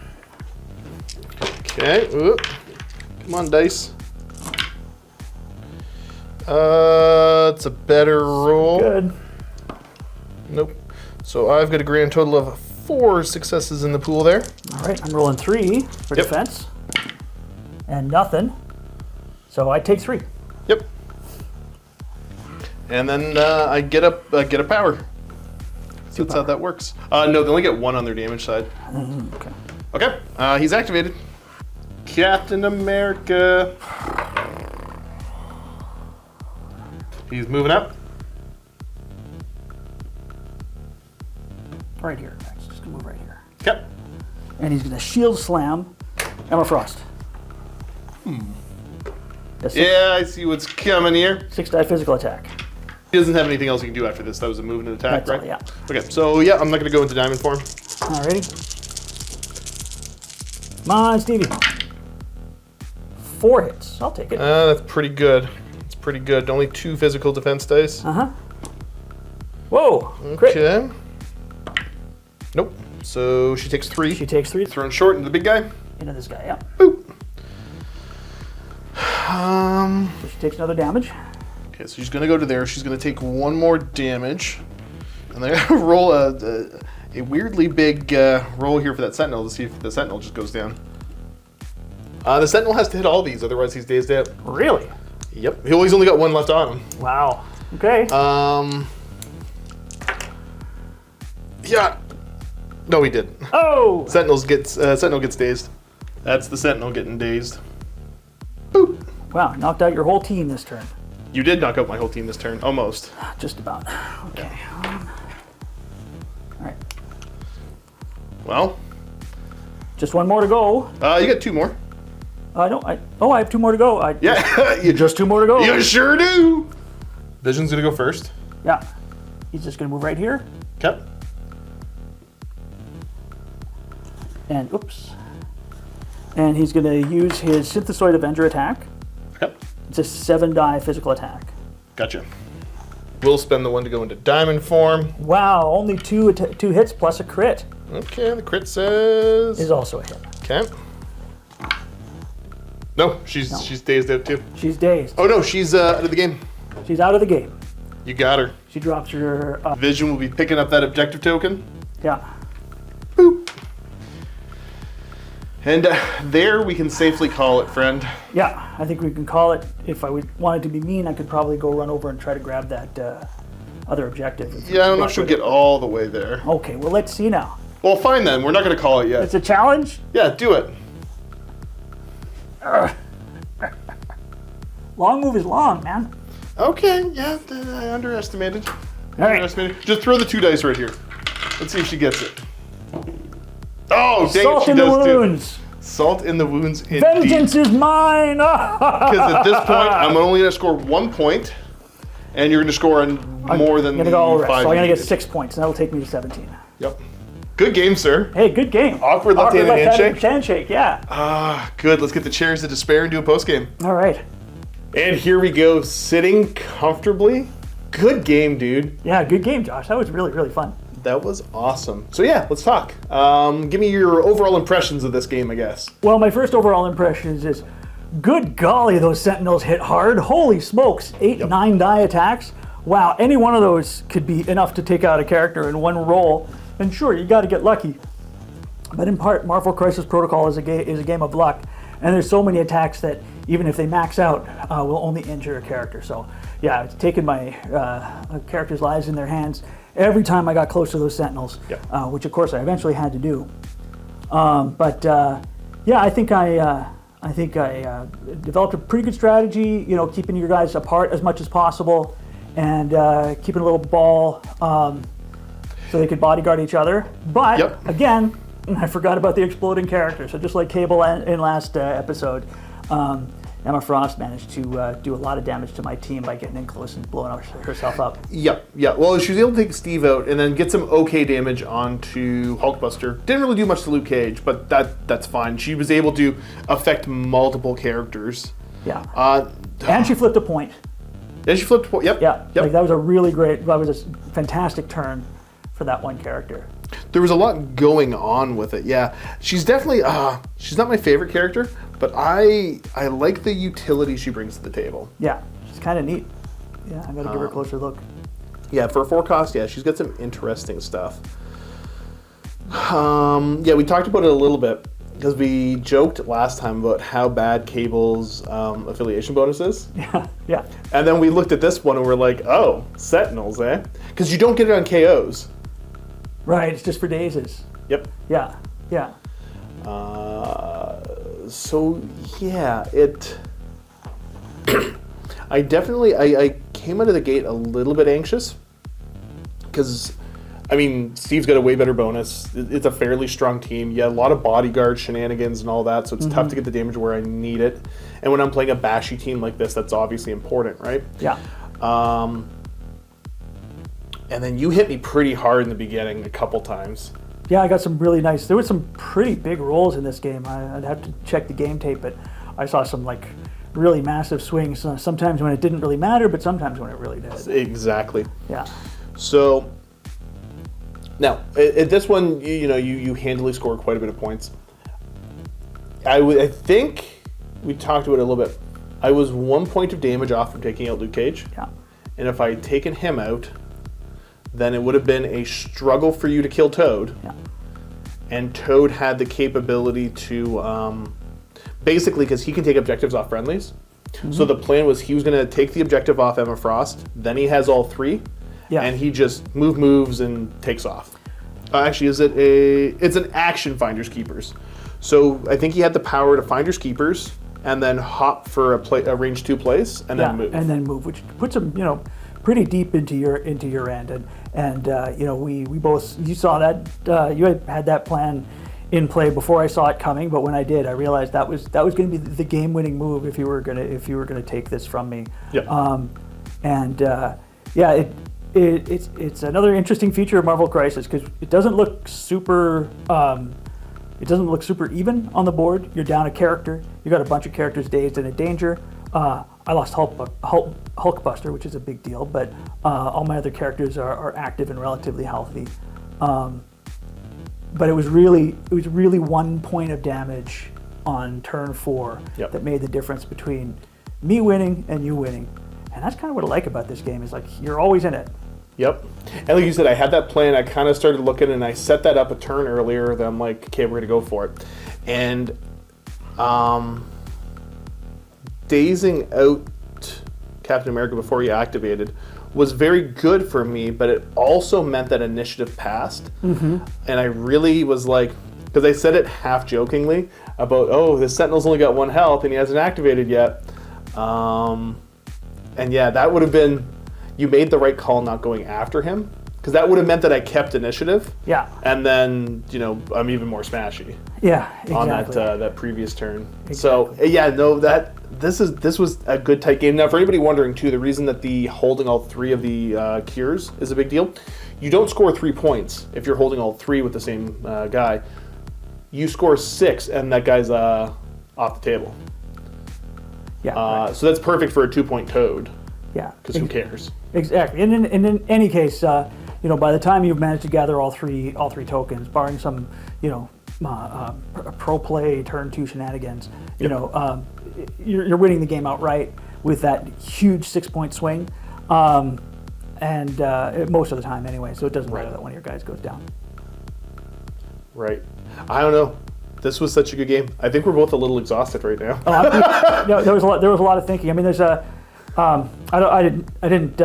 Okay. Oop. Come on, dice. It's a better roll. Good. Nope. So I've got a grand total of 4 successes in the pool there. All right, I'm rolling 3 for Yep. defense. And nothing. So I take 3. Yep. And then I get a power. So that's how that works. No, they only get 1 on their damage side. Okay. Okay. He's activated. Captain America. He's moving up. Right here. It's just gonna move right here. Yep. And he's gonna shield slam Emma Frost. That's Yeah, I see what's coming here. 6-die physical attack. He doesn't have anything else he can do after this. That was a move and an attack, That's right? all, yeah. Okay, so yeah, I'm not going to go into diamond form. Alrighty. Come on, Stevie. 4 hits. I'll take it. That's pretty good. It's pretty good. Only 2 physical defense dice. Uh-huh. Whoa. Crit. Okay. Nope. So she takes 3. She takes 3 Thrown short into the big guy. into this guy, yeah. Boop. So she takes another damage. Okay, so she's going to go to there. She's going to take 1 more damage. And they're going to roll a weirdly big roll here for that Sentinel to see if the Sentinel just goes down. The Sentinel has to hit all these, otherwise he's dazed out. Really? Yep. He's only got 1 left on him. Wow. Okay. Yeah. No, he didn't. Oh! Sentinel gets dazed. That's the Sentinel getting dazed. Boop. Wow, knocked out your whole team this turn. You did knock out my whole team this turn, almost. Just about. Okay. Alright. Well, Just 1 more to go. you got 2 more. No, I have 2 more to go. Yeah, you Just 2 more to go. You sure do. Vision's gonna go first. Yeah. He's just gonna move right here. Okay. And oops. And he's gonna use his Synthesoid Avenger attack. Okay. It's a 7-die physical attack. Gotcha. We'll spend the 1 to go into diamond form. Wow, only 2 hits plus a crit Okay, the crit says. is also a hit. Okay. No, she's dazed out too. She's dazed. Oh no, she's out of the game. She's out of the game. You got her. She drops her. Vision will be picking up that objective token. Yeah. Boop. And there we can safely call it, friend. Yeah, I think we can call it. If I wanted to be mean, I could probably go run over and try to grab that other objective. Yeah, I don't know if she'll get all the way there. Okay, well, let's see now. Well, fine then. We're not going to call it yet. It's a challenge? Yeah, do it. Long move is long, man. Okay, yeah, I underestimated. All right. Underestimated. Just throw the 2 dice right here. Let's see if she gets it. Oh, dang Salt it, she in the does wounds. too. Salt in the wounds indeed. Vengeance is mine. Because at this point, I'm only going to score 1 point, and you're going to score more than I'm gonna go all the rest, 5 so I'm gonna get needed. 6 points, and that'll take me to 17. Yep. Good game, sir. Hey, good game. Awkward left-handed handshake? Handshake, yeah. Good. Let's get the chairs of despair and do a post game. All right. And here we go, sitting comfortably. Good game, dude. Yeah, good game, Josh. That was really, really fun. That was awesome. So yeah, let's talk. Give me your overall impressions of this game, I guess. Well, my first overall impressions is, good golly, those Sentinels hit hard. Holy smokes, 8, 9 die attacks. Wow, any one of those could be enough to take out a character in one roll. And sure, you got to get lucky. But in part, Marvel Crisis Protocol is a game of luck, and there's so many attacks that even if they max out, will only injure a character. So yeah, it's taken my characters' lives in their hands every time I got close to those Sentinels, which of course I eventually had to do. Yeah, I think I developed a pretty good strategy. You know, keeping your guys apart as much as possible, and keeping a little ball so they could bodyguard each other. But again, I forgot about the exploding character. So just like Cable in last episode, Emma Frost managed to do a lot of damage to my team by getting in close and blowing herself up. Yeah. Well, she was able to take Steve out and then get some okay damage onto Hulkbuster. Didn't really do much to Luke Cage, but that's fine. She was able to affect multiple characters. Yeah. And she flipped a point. And she flipped a point. Yep. Like that was a fantastic turn for that one character. There was a lot going on with it. Yeah, she's definitely she's not my favorite character, but I like the utility she brings to the table. Yeah, she's kind of neat. Yeah, I got to give her a closer look. Yeah, for a 4 cost, yeah, she's got some interesting stuff. Yeah, we talked about it a little bit because we joked last time about how bad Cable's affiliation bonus is. Yeah. And then we looked at this one and we're like, oh, Sentinels, eh? Because you don't get it on KOs. Right, it's just for dazes. Yep. Yeah. So yeah, it. I came out of the gate a little bit anxious because, I mean, Steve's got a way better bonus. It's a fairly strong team. Yeah, a lot of bodyguard shenanigans and all that, so it's tough to get the damage where I need it. And when I'm playing a bashy team like this, that's obviously important, right? Yeah. And then you hit me pretty hard in the beginning a couple times. Yeah, I got some really nice. There were some pretty big rolls in this game. I'd have to check the game tape, but I saw some like really massive swings. Sometimes when it didn't really matter, but sometimes when it really did. Exactly. Yeah. So now at this one, you handily scored quite a bit of points. I think we talked about it a little bit. I was 1 point of damage off from taking out Luke Cage. Yeah. And if I had taken him out, then it would have been a struggle for you to kill Toad. Yeah. And Toad had the capability to, basically, because he can take objectives off friendlies. Mm-hmm. So the plan was he was going to take the objective off Emma Frost, then he has all 3, and he just moves and takes off. Actually, it's an action Finders Keepers. So I think he had the power to Finders Keepers and then hop for a range 2 place and then move. And then move, which puts him, pretty deep into your end, and we both, you saw that you had that plan in play before I saw it coming, but when I did, I realized that was going to be the game-winning move if you were gonna take this from me. It's another interesting feature of Marvel Crisis because it doesn't look super. It doesn't look super even on the board. You're down a character. You got a bunch of characters dazed and in danger. I lost Hulkbuster, which is a big deal, but all my other characters are active and relatively healthy. But it was really 1 point of damage on turn 4 that made the difference between me winning and you winning. And that's kind of what I like about this game is like you're always in it. Yep. And like you said, I had that plan. I kind of started looking and I set that up a turn earlier. Then I'm like, okay, we're going to go for it. And dazing out Captain America before he activated was very good for me, but it also meant that initiative passed. Mm-hmm. And I really was like, because I said it half jokingly about, oh, the Sentinel's only got 1 health and he hasn't activated yet. And yeah, that would have been, you made the right call not going after him, because that would have meant that I kept initiative. Yeah. And then, I'm even more smashy. Yeah, exactly. On that previous turn. Exactly. So, yeah, no, this was a good tight game. Now, for anybody wondering, too, the reason that the holding all 3 of the cures is a big deal, you don't score 3 points if you're holding all 3 with the same guy. You score 6, and that guy's off the table. Yeah. Right. So that's perfect for a 2-point Toad. Yeah. Because who cares? Exactly. And in any case, by the time you've managed to gather all three tokens, barring some, pro play turn 2 shenanigans, you're winning the game outright with that huge 6-point swing, and most of the time anyway. So it doesn't matter that one of your guys goes down. Right. I don't know. This was such a good game. I think we're both a little exhausted right now. No, there was a lot of thinking. I mean, there's a I didn't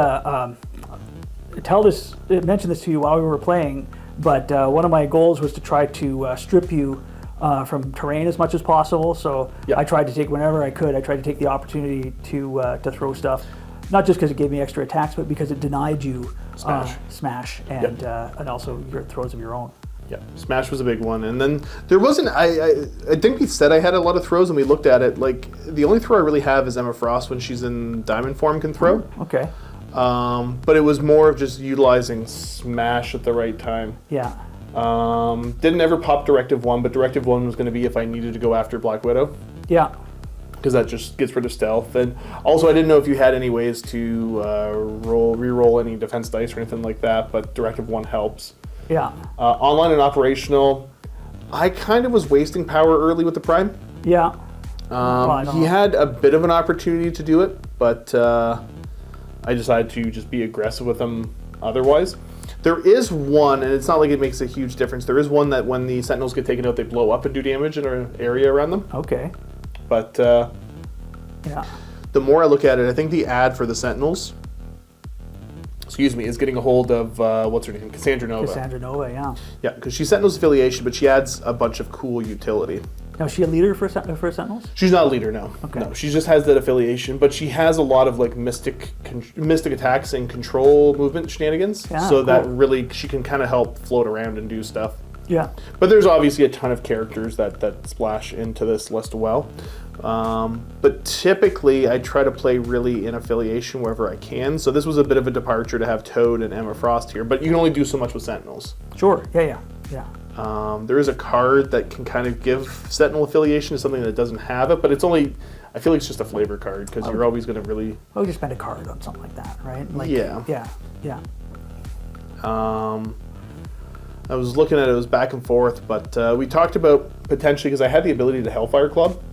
mention this to you while we were playing, but one of my goals was to try to strip you from terrain as much as possible. So Yep. I tried to take whenever I could. I tried to take the opportunity to throw stuff, not just because it gave me extra attacks, but because it denied you smash and also your throws of your own. Yeah, Smash was a big one, and then there wasn't. I think we said I had a lot of throws, and we looked at it. Like the only throw I really have is Emma Frost when she's in diamond form can throw. Okay. But it was more of just utilizing Smash at the right time. Yeah. Didn't ever pop Directive 1, but Directive 1 was going to be if I needed to go after Black Widow, Yeah. because that just gets rid of stealth. And also, I didn't know if you had any ways to re-roll any defense dice or anything like that, but Directive 1 helps. Yeah. Online and operational, I kind of was wasting power early with the Prime. Yeah. I He had a bit of an opportunity to do it, but I decided to just be aggressive with him otherwise. There is one, and it's not like it makes a huge difference. There is one that when the Sentinels get taken out, they blow up and do damage in an area around them. Okay. But Yeah. the more I look at it, I think the ad for the Sentinels, is getting a hold of, what's her name? Cassandra Nova. Cassandra Nova, yeah. Yeah, because she's Sentinels affiliation, but she adds a bunch of cool utility. Now, is she a leader for Sentinels? She's not a leader, no. Okay. No, she just has that affiliation, but she has a lot of like mystic attacks and control movement shenanigans. Yeah, so that cool. really she can kind of help float around and do stuff. Yeah. But there's obviously a ton of characters that splash into this list well. But typically I try to play really in affiliation wherever I can. So this was a bit of a departure to have Toad and Emma Frost here, but you can only do so much with Sentinels. Sure. Yeah. There is a card that can kind of give Sentinel affiliation to something that doesn't have it, but it's only, I feel like it's just a flavor card because you're always going to really... Oh, you just spend a card on something like that, right? Like, Yeah. Yeah. I was looking at it, it was back and forth, but we talked about potentially, because I had the ability to Hellfire Club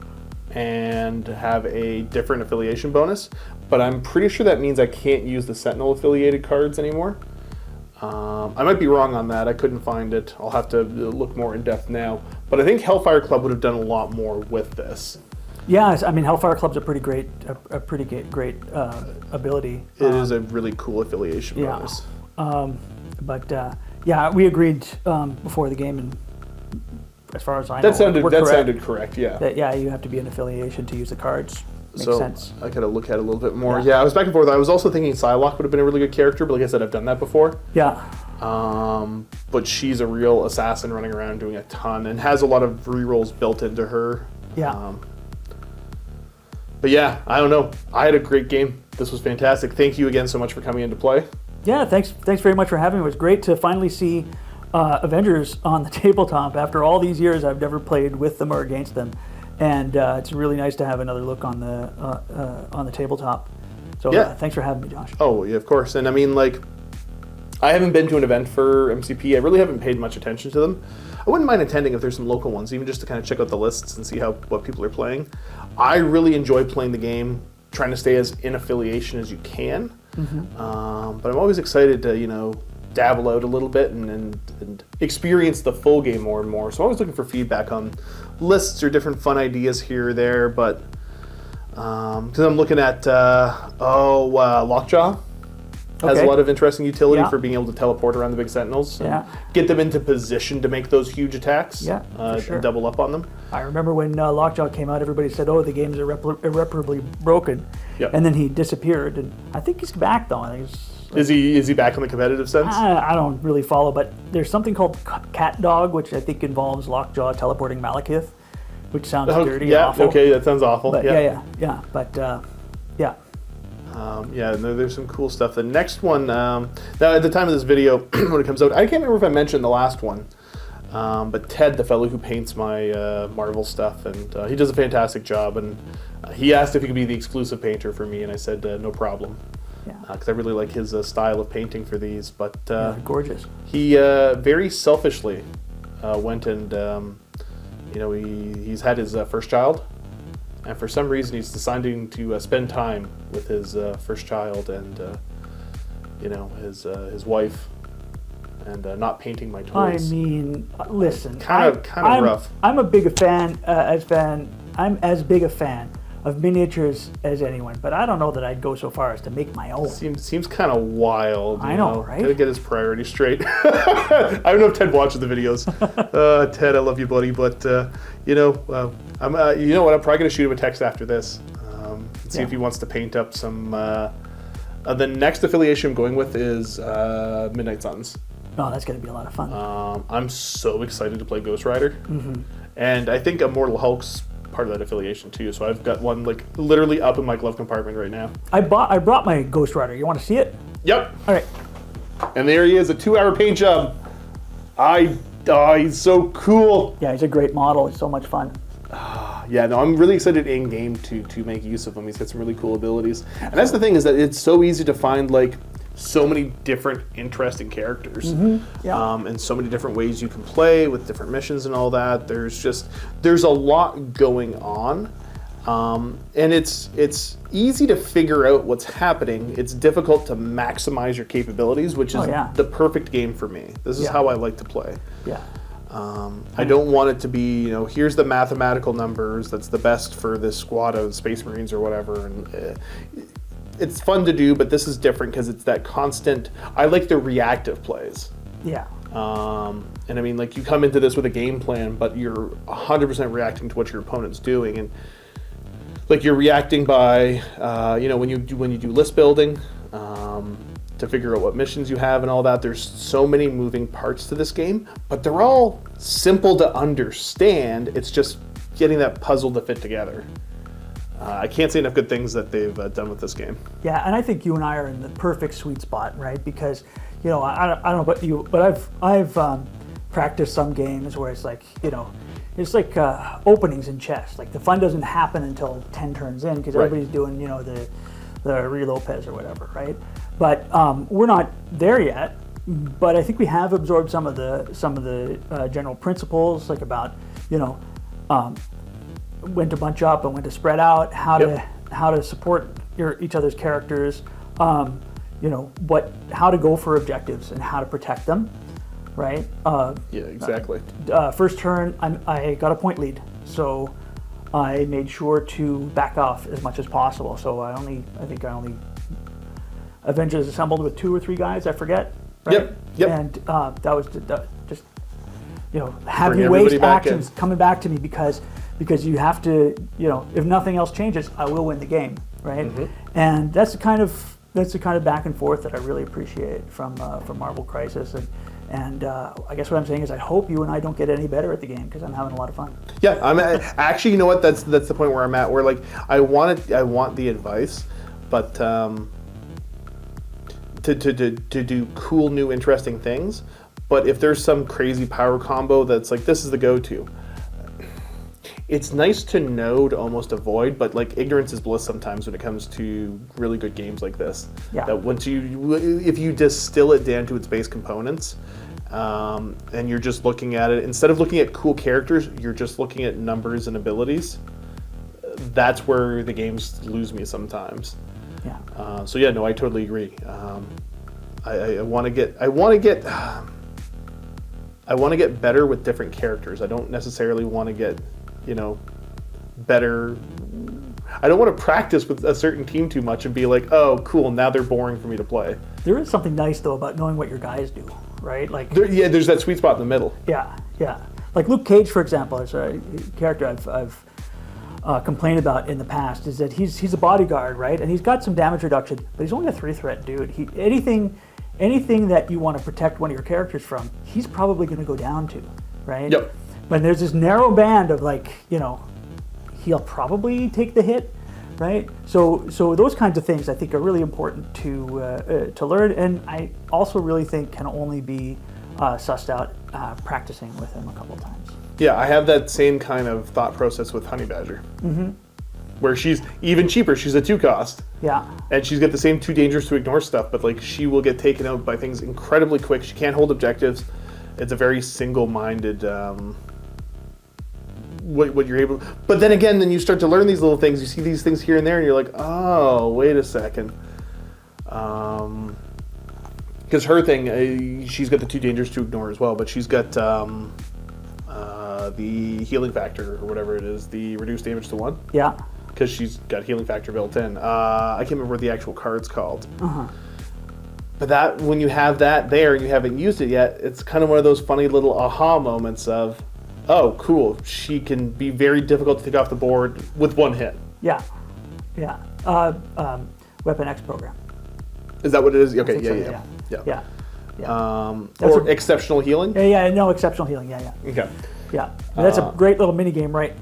and have a different affiliation bonus, but I'm pretty sure that means I can't use the Sentinel affiliated cards anymore. I might be wrong on that. I couldn't find it. I'll have to look more in depth now. But I think Hellfire Club would have done a lot more with this. Yeah, I mean, Hellfire Club's a pretty great ability. It is a really cool affiliation Yeah. bonus. Yeah, we agreed before the game, and as far as I know, That sounded we're that correct, sounded correct. Yeah. that, yeah, you have to be an affiliation to use the cards. Makes So sense. I gotta look at it a little bit more. Yeah. Yeah, I was back and forth. I was also thinking Psylocke would have been a really good character, but like I said, I've done that before. Yeah. But she's a real assassin running around doing a ton and has a lot of rerolls built into her. Yeah. But yeah, I don't know. I had a great game. This was fantastic. Thank you again so much for coming in to play. Yeah, thanks very much for having me. It was great to finally see Avengers on the tabletop. After all these years, I've never played with them or against them, and it's really nice to have another look on the tabletop. So Yeah. thanks for having me, Josh. Oh, yeah, of course. And I mean, like, I haven't been to an event for MCP. I really haven't paid much attention to them. I wouldn't mind attending if there's some local ones, even just to kind of check out the lists and see what people are playing. I really enjoy playing the game, trying to stay as in affiliation as you can. But I'm always excited to, dabble out a little bit and experience the full game more and more. So I'm always looking for feedback on lists or different fun ideas here or there. But because I'm looking at Lockjaw has Okay. a lot of interesting utility Yeah. for being able to teleport around the big Sentinels. And Yeah. get them into position to make those huge attacks. Yeah, for sure. And double up on them. I remember when Lockjaw came out, everybody said, "Oh, the game's irreparably broken," Yep. and then he disappeared. And I think he's back though. I think Is he back in the competitive sense? I don't really follow, but there's something called Cat Dog, which I think involves Lockjaw teleporting Malekith, which sounds dirty and yeah, awful. okay, that sounds awful. But yeah. But yeah. There's some cool stuff. The next one, now at the time of this video, when it comes out, I can't remember if I mentioned the last one, but Ted, the fellow who paints my Marvel stuff, and he does a fantastic job, and he asked if he could be the exclusive painter for me, and I said no problem, because I really like his style of painting for these, but Gorgeous. he very selfishly went and, he's had his first child, and for some reason he's deciding to spend time with his first child and, his wife. and not painting my I toys. mean, listen. Kind of rough. I'm a big fan. I'm as big a fan of miniatures as anyone, but I don't know that I'd go so far as to make my own. Seems kind of wild. I know, right? Gotta get his priorities straight. I don't know if Ted watches the videos. Ted, I love you, buddy, but you know what? I'm probably gonna shoot him a text after this. See if he wants to paint up some. The next affiliation I'm going with is Midnight Suns. Oh, that's gonna be a lot of fun. I'm so excited to play Ghost Rider, Mm-hmm. and I think Immortal Hulk's part of that affiliation too. So I've got one like literally up in my glove compartment right now. I brought my Ghost Rider. You want to see it? Yep. All right. And there he is, a 2-hour paint job. He's so cool. Yeah, he's a great model. He's so much fun. Yeah, no, I'm really excited in game to make use of him. He's got some really cool abilities, and that's the thing is that it's so easy to find like so many different interesting characters, Yeah. and so many different ways you can play with different missions and all that. There's a lot going on, and it's easy to figure out what's happening. It's difficult to maximize your capabilities, which is the perfect game for me. This is how I like to play. Yeah. I don't want it to be, here's the mathematical numbers that's the best for this squad of Space Marines or whatever. And it's fun to do, but this is different because it's that constant. I like the reactive plays. Yeah. And I mean, like, you come into this with a game plan, but you're 100% reacting to what your opponent's doing, and like you're reacting by, when you do list building. To figure out what missions you have and all that. There's so many moving parts to this game, but they're all simple to understand. It's just getting that puzzle to fit together. I can't say enough good things that they've done with this game. Yeah, and I think you and I are in the perfect sweet spot, right? Because, I don't know about you, but I've practiced some games where it's like, it's like openings in chess. Like the fun doesn't happen until 10 turns in because everybody's doing, the Re Lopez or whatever, right? But we're not there yet. But I think we have absorbed some of the general principles, like about when to bunch up and when to spread out, how to support each other's characters, how to go for objectives and how to protect them, right? Yeah, exactly. First turn, I got a point lead, so I made sure to back off as much as possible. So I think I only Avengers assembled with 2 or 3 guys, I forget. Right? Yep. And that was just having waste actions coming back to me because you have to, if nothing else changes, I will win the game, right? Mm-hmm. And that's the kind of back and forth that I really appreciate from Marvel Crisis. And I guess what I'm saying is I hope you and I don't get any better at the game because I'm having a lot of fun. Yeah, I'm actually, you know what? That's the point where I'm at. Where like I want the advice, but to do cool, new, interesting things. But if there's some crazy power combo that's like this is the go-to, it's nice to know to almost avoid. But like ignorance is bliss sometimes when it comes to really good games like this. Yeah. That if you distill it down to its base components. And you're just looking at it, instead of looking at cool characters, you're just looking at numbers and abilities. That's where the games lose me sometimes. Yeah. I totally agree. I want to get better with different characters. I don't necessarily want to get, better. I don't want to practice with a certain team too much and be like, oh, cool, now they're boring for me to play. There is something nice though about knowing what your guys do. Right, like there's that sweet spot in the middle. Yeah. Like Luke Cage, for example, is a character I've complained about in the past. Is that he's a bodyguard, right? And he's got some damage reduction, but he's only a 3-threat dude. Anything that you want to protect one of your characters from, he's probably going to go down to, right? Yep. But there's this narrow band of like, he'll probably take the hit. Right, so those kinds of things I think are really important to learn, and I also really think can only be sussed out practicing with him a couple times. Yeah, I have that same kind of thought process with Honey Badger, where she's even cheaper. She's a 2-cost. Yeah, and she's got the same 2 dangers to ignore stuff, but like she will get taken out by things incredibly quick. She can't hold objectives. It's a very single-minded. What you're able, but then again, then you start to learn these little things. You see these things here and there, and you're like, oh, wait a second, because because her thing, she's got the 2 dangers to ignore as well, but she's got the healing factor or whatever it is, the reduced damage to 1. Yeah. Because she's got healing factor built in. I can't remember what the actual card's called. But that, when you have that there and you haven't used it yet, it's kind of one of those funny little aha moments of, oh, cool, she can be very difficult to take off the board with 1 hit. Yeah. Yeah. Weapon X program. Is that what it is? Okay, Yeah. Or exceptional healing? No, exceptional healing. Yeah. Okay. Yeah, that's a great little mini game right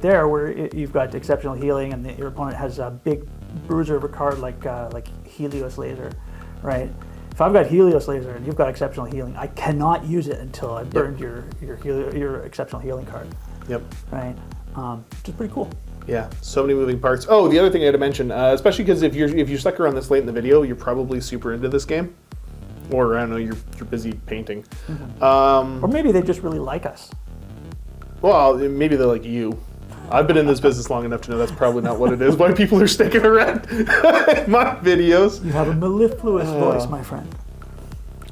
there, where you've got exceptional healing, and your opponent has a big bruiser of a card like Helios Laser, right? If I've got Helios Laser and you've got exceptional healing, I cannot use it until I've burned your exceptional healing card. Yep. Right, which is pretty cool. Yeah, so many moving parts. Oh, the other thing I had to mention, especially because if you stuck around this late in the video, you're probably super into this game. Or, I don't know, you're busy painting. Or maybe they just really like us. Well, maybe they like you. I've been in this business long enough to know that's probably not what it is. Why people are sticking around in my videos. You have a mellifluous voice, my friend.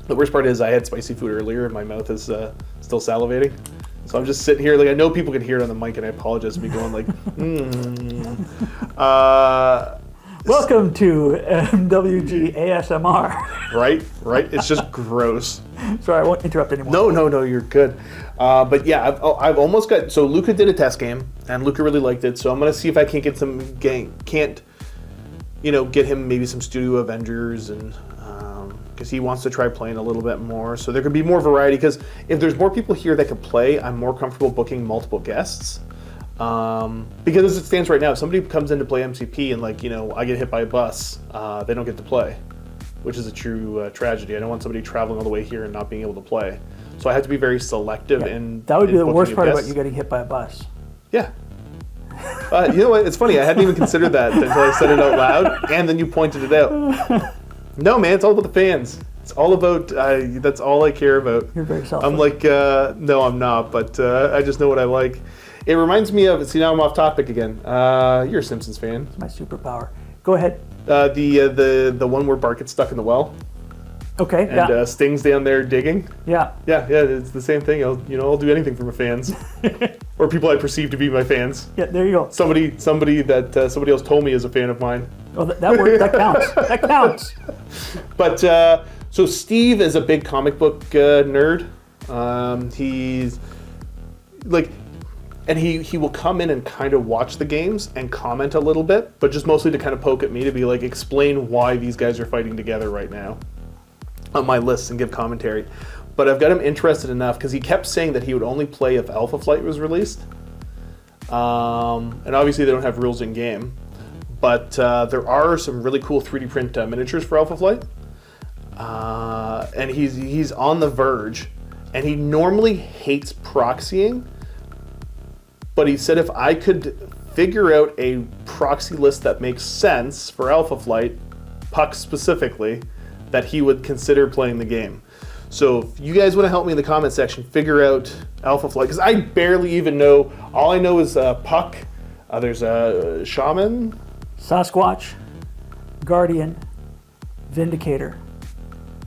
The worst part is I had spicy food earlier and my mouth is still salivating. So I'm just sitting here, like, I know people can hear it on the mic, and I apologize for me going like, Welcome to MWG ASMR. Right. It's just gross. Sorry, I won't interrupt anymore. No, you're good. But yeah, I've almost got. So Luca did a test game, and Luca really liked it. So I'm gonna see if I can't get get him maybe some Studio Avengers, and because he wants to try playing a little bit more. So there could be more variety. Because if there's more people here that could play, I'm more comfortable booking multiple guests. Because as it stands right now, if somebody comes in to play MCP and I get hit by a bus, they don't get to play, which is a true tragedy. I don't want somebody traveling all the way here and not being able to play. So I have to be very selective that would be the worst part about you getting hit by a bus. Yeah. You know what? It's funny. I hadn't even considered that until I said it out loud, and then you pointed it out. No, man, it's all about the fans. It's all about, that's all I care about. You're very selfish. I'm like, no, I'm not, but I just know what I like. It reminds me of, see, now I'm off topic again. You're a Simpsons fan. It's my superpower. Go ahead. The one where Bart gets stuck in the well. Okay, and Sting's down there digging. Yeah. Yeah, it's the same thing. I'll do anything for my fans. Or people I perceive to be my fans. Yeah, there you go. Somebody that somebody else told me is a fan of mine. Well, that counts. That counts. But, so Steve is a big comic book nerd. He's, like... And he will come in and kind of watch the games and comment a little bit, but just mostly to kind of poke at me to be like, explain why these guys are fighting together right now on my list and give commentary. But I've got him interested enough because he kept saying that he would only play if Alpha Flight was released. And obviously they don't have rules in game, but there are some really cool 3D print miniatures for Alpha Flight. And he's on the verge, and he normally hates proxying. But he said if I could figure out a proxy list that makes sense for Alpha Flight, Puck specifically, that he would consider playing the game. So if you guys want to help me in the comment section, figure out Alpha Flight, because I barely even know. All I know is Puck. There's a Shaman. Sasquatch, Guardian, Vindicator,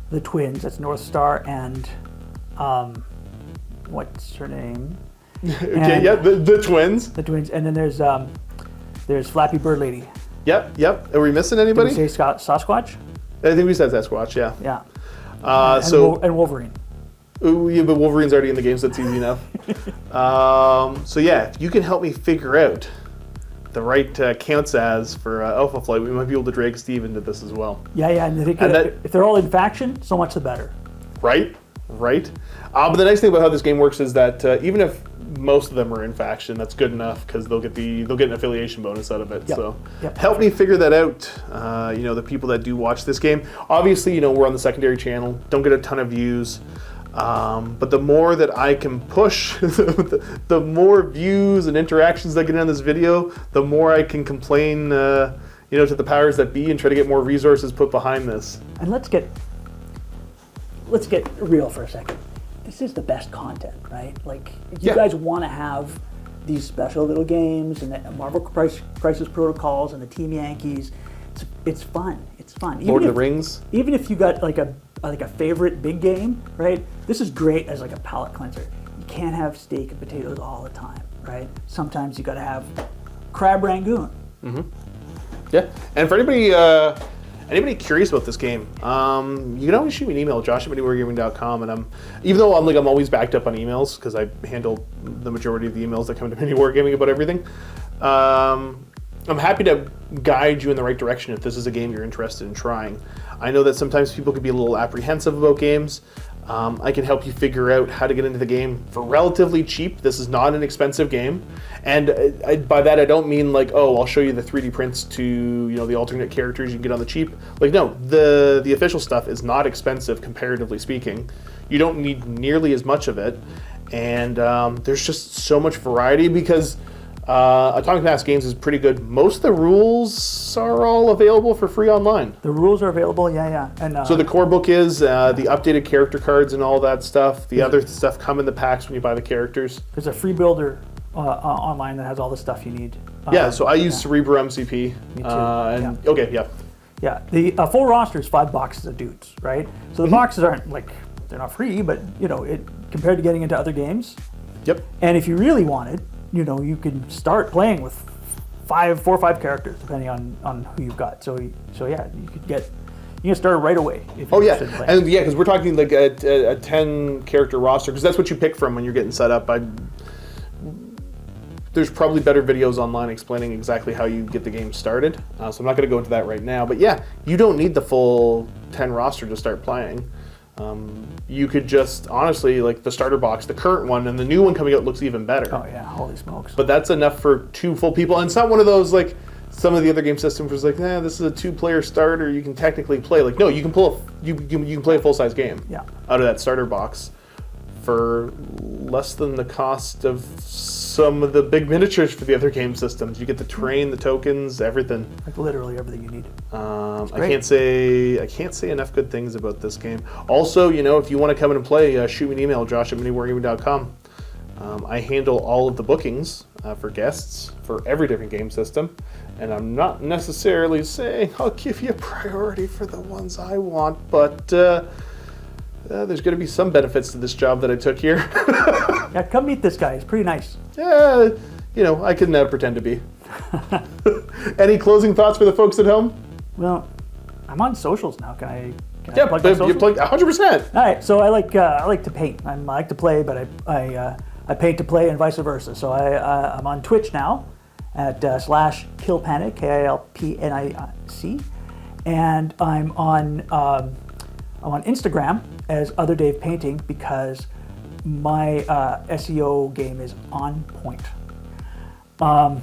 the twins, that's North Star, and what's her name? Okay, yeah, the twins. The twins, and then there's Flappy Bird Lady. Yep. Are we missing anybody? Did we say Sasquatch? I think we said Sasquatch, yeah. Yeah. And Wolverine. Ooh, yeah, but Wolverine's already in the game, so that's easy enough. So yeah, if you can help me figure out the right counts as for Alpha Flight, we might be able to drag Steve into this as well. Yeah, and if they're all in faction, so much the better. Right. But the nice thing about how this game works is that even if most of them are in faction, that's good enough because they'll get an affiliation bonus out of it. Yep. So Yep. help me figure that out. The people that do watch this game, obviously, we're on the secondary channel, don't get a ton of views. But the more that I can push, the more views and interactions that get on this video, the more I can complain, to the powers that be and try to get more resources put behind this. And let's get real for a second. This is the best content, right? Like, if you guys want to have these special little games and the Marvel Crisis Protocols and the Team Yankees, it's fun. It's fun. Lord of the Rings. Even if you got like a favorite big game, right? This is great as like a palate cleanser. You can't have steak and potatoes all the time, right? Sometimes you got to have crab rangoon. Yeah, and for anybody curious about this game, you can always shoot me an email, josh@miniwargaming.com, and even though I'm always backed up on emails because I handle the majority of the emails that come to Mini Wargaming about everything. I'm happy to guide you in the right direction if this is a game you're interested in trying. I know that sometimes people can be a little apprehensive about games. I can help you figure out how to get into the game for relatively cheap. This is not an expensive game, and by that I don't mean like, oh, I'll show you the 3D prints to the alternate characters you can get on the cheap. Like, no, the official stuff is not expensive comparatively speaking. You don't need nearly as much of it, and there's just so much variety because Atomic Mass Games is pretty good. Most of the rules are all available for free online. The rules are available, yeah. And so the core book is the updated character cards and all that stuff. The other stuff come in the packs when you buy the characters. There's a free builder online that has all the stuff you need. So I use Cerebro MCP. Me too. Okay, yeah. Yeah, the full roster is 5 boxes of dudes, right? So the boxes aren't like, they're not free, but it compared to getting into other games. Yep. And if you really wanted, you can start playing with 4 or 5 characters, depending on who you've got. So yeah, you can start right away. If you're interested in playing. And because we're talking like a 10 character roster, because that's what you pick from when you're getting set up. There's probably better videos online explaining exactly how you get the game started. So I'm not going to go into that right now. But yeah, you don't need the full 10 roster to start playing. You could just, honestly, like the starter box, the current one, and the new one coming out looks even better. Oh yeah, holy smokes. But that's enough for 2 full people. And it's not one of those, like, some of the other game systems was like, this is a 2-player starter, you can technically play. Like, no, you can play a full-size game out of that starter box for less than the cost of some of the big miniatures for the other game systems. You get the terrain, the tokens, everything. Like literally everything you need. I can't say enough good things about this game. Also, if you want to come in and play, shoot me an email, josh@miniwargaming.com. I handle all of the bookings for guests for every different game system, and I'm not necessarily saying I'll give you priority for the ones I want, but there's going to be some benefits to this job that I took here. Yeah, come meet this guy. He's pretty nice. Yeah, I can pretend to be. Any closing thoughts for the folks at home? Well, I'm on socials now. Can I plug my socials? You plug 100%. All right, so I like to paint. I like to play, but I paint to play and vice versa. So I'm on Twitch now at /KillPanic, KILPNIC, and I'm on Instagram as Other Dave Painting because my SEO game is on point. I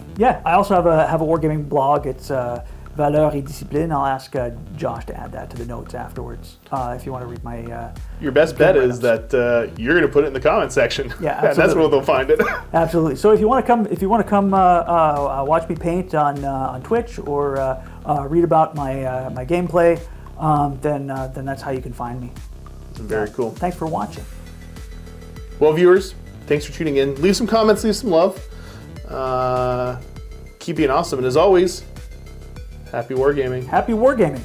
also have a wargaming blog. It's Valeurs et Discipline. I'll ask Josh to add that to the notes afterwards if you want to read my. Your best bet is that you're going to put it in the comment section. Yeah, absolutely. That's where they'll find it. Absolutely. So if you want to come watch me paint on Twitch or read about my gameplay, then that's how you can find me. Very cool. Thanks for watching. Well, viewers, thanks for tuning in. Leave some comments, leave some love. Keep being awesome, and as always, happy wargaming. Happy wargaming.